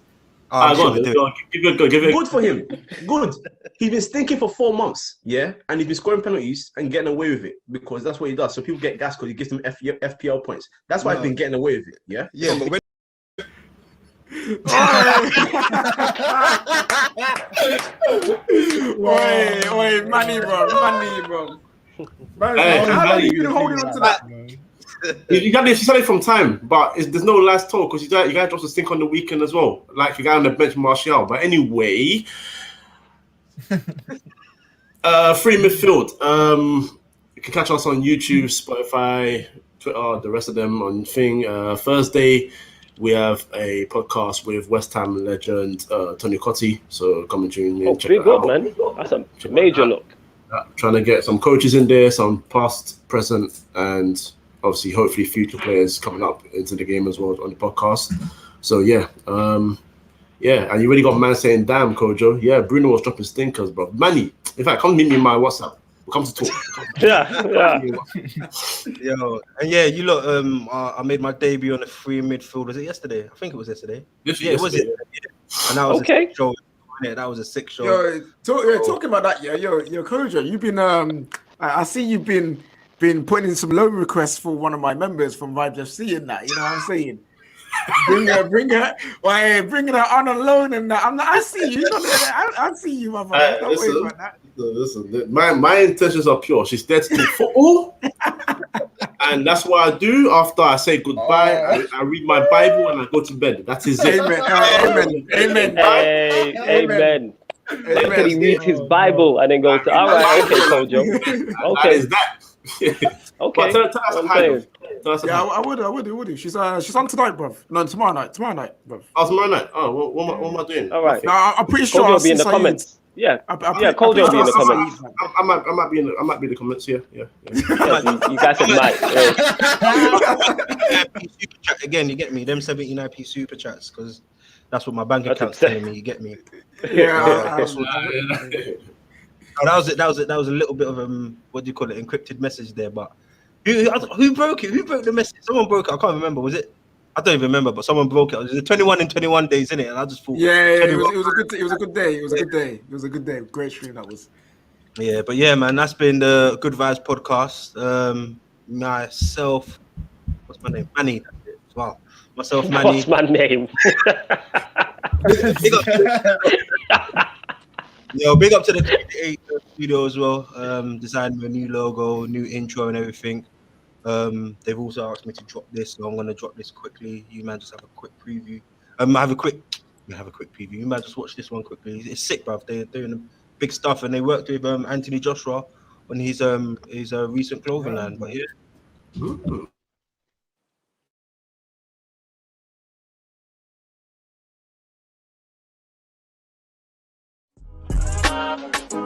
Good for him. Good. He's been stinking for 4 months, yeah? And he's been scoring penalties and getting away with it because that's what he does. So people get gas because he gives them FPL points. That's why he's been getting away with it, yeah? Yeah, but when Oi, money, bro. You've been holding on to that. You got this selling from time, but there's no last talk because you got to drop the stink on the weekend as well. Like you got on the bench, Martial. But anyway, free midfield. You can catch us on YouTube, Spotify, Twitter, the rest of them on thing. Thursday. We have a podcast with West Ham legend Tony Cotti. So come and tune in. Oh, big up, man. That's a major look. Trying to get some coaches in there, some past, present, and obviously, hopefully, future players coming up into the game as well on the podcast. So yeah, and you really got man saying, "Damn, Kojo, yeah, Bruno was dropping stinkers, bro." Manny, in fact, come meet me in my WhatsApp. We'll come to talk. Yo, and yeah, you look. I made my debut on the free midfield. Was it yesterday? I think it was yesterday. It was. Yeah. And that was okay. A sick show. Yeah, that was a sick show. Talking about that, yo, Kojo, you've been I see you've been putting in some loan requests for one of my members from Vibes FC and that. You know what I'm saying? Bring her on a loan and that. I see you. I see you, my brother. Don't worry about that. Listen, my intentions are pure. She's there to do football, and that's what I do after I say goodbye. I read my Bible and I go to bed. That is it. Amen. Amen. After he reads his Bible and then goes to, all right, okay, Kojo. Okay. Is that? Okay. Tell us hi. Yeah, I would. She's on tonight, bruv. No, tomorrow night, bruv. Oh, tomorrow night. Oh, what am I doing? All right. No, I'm pretty sure Kojo will be in the comments. Yeah, Kojo will be in the comments. I might be in the comments. Yeah. You guys said might. Super chat again. You get me? Them 79p super chats because that's what my bank account's telling me. You get me? Yeah. That was a little bit of what do you call it? Encrypted message there, but who broke it? Who broke the message? Someone broke it. I can't remember. Was it? I don't even remember, but someone broke it. It was 21 in 21 days, innit? And I just thought, it was a good day. It was a good day. Great stream that was. Yeah, but yeah, man, that's been the Good Vibes podcast. Myself, what's my name? Manny. That's it as well. Myself, Manny. What's my name? Big up to the Create studio as well. Designing a new logo, new intro, and everything. They've also asked me to drop this, so I'm gonna drop this quickly. You man just have a quick preview. Have a quick preview. You man just watch this one quickly. It's sick, bruv. They're doing big stuff, and they worked with Anthony Joshua on his recent clothing line. But yeah. Bye.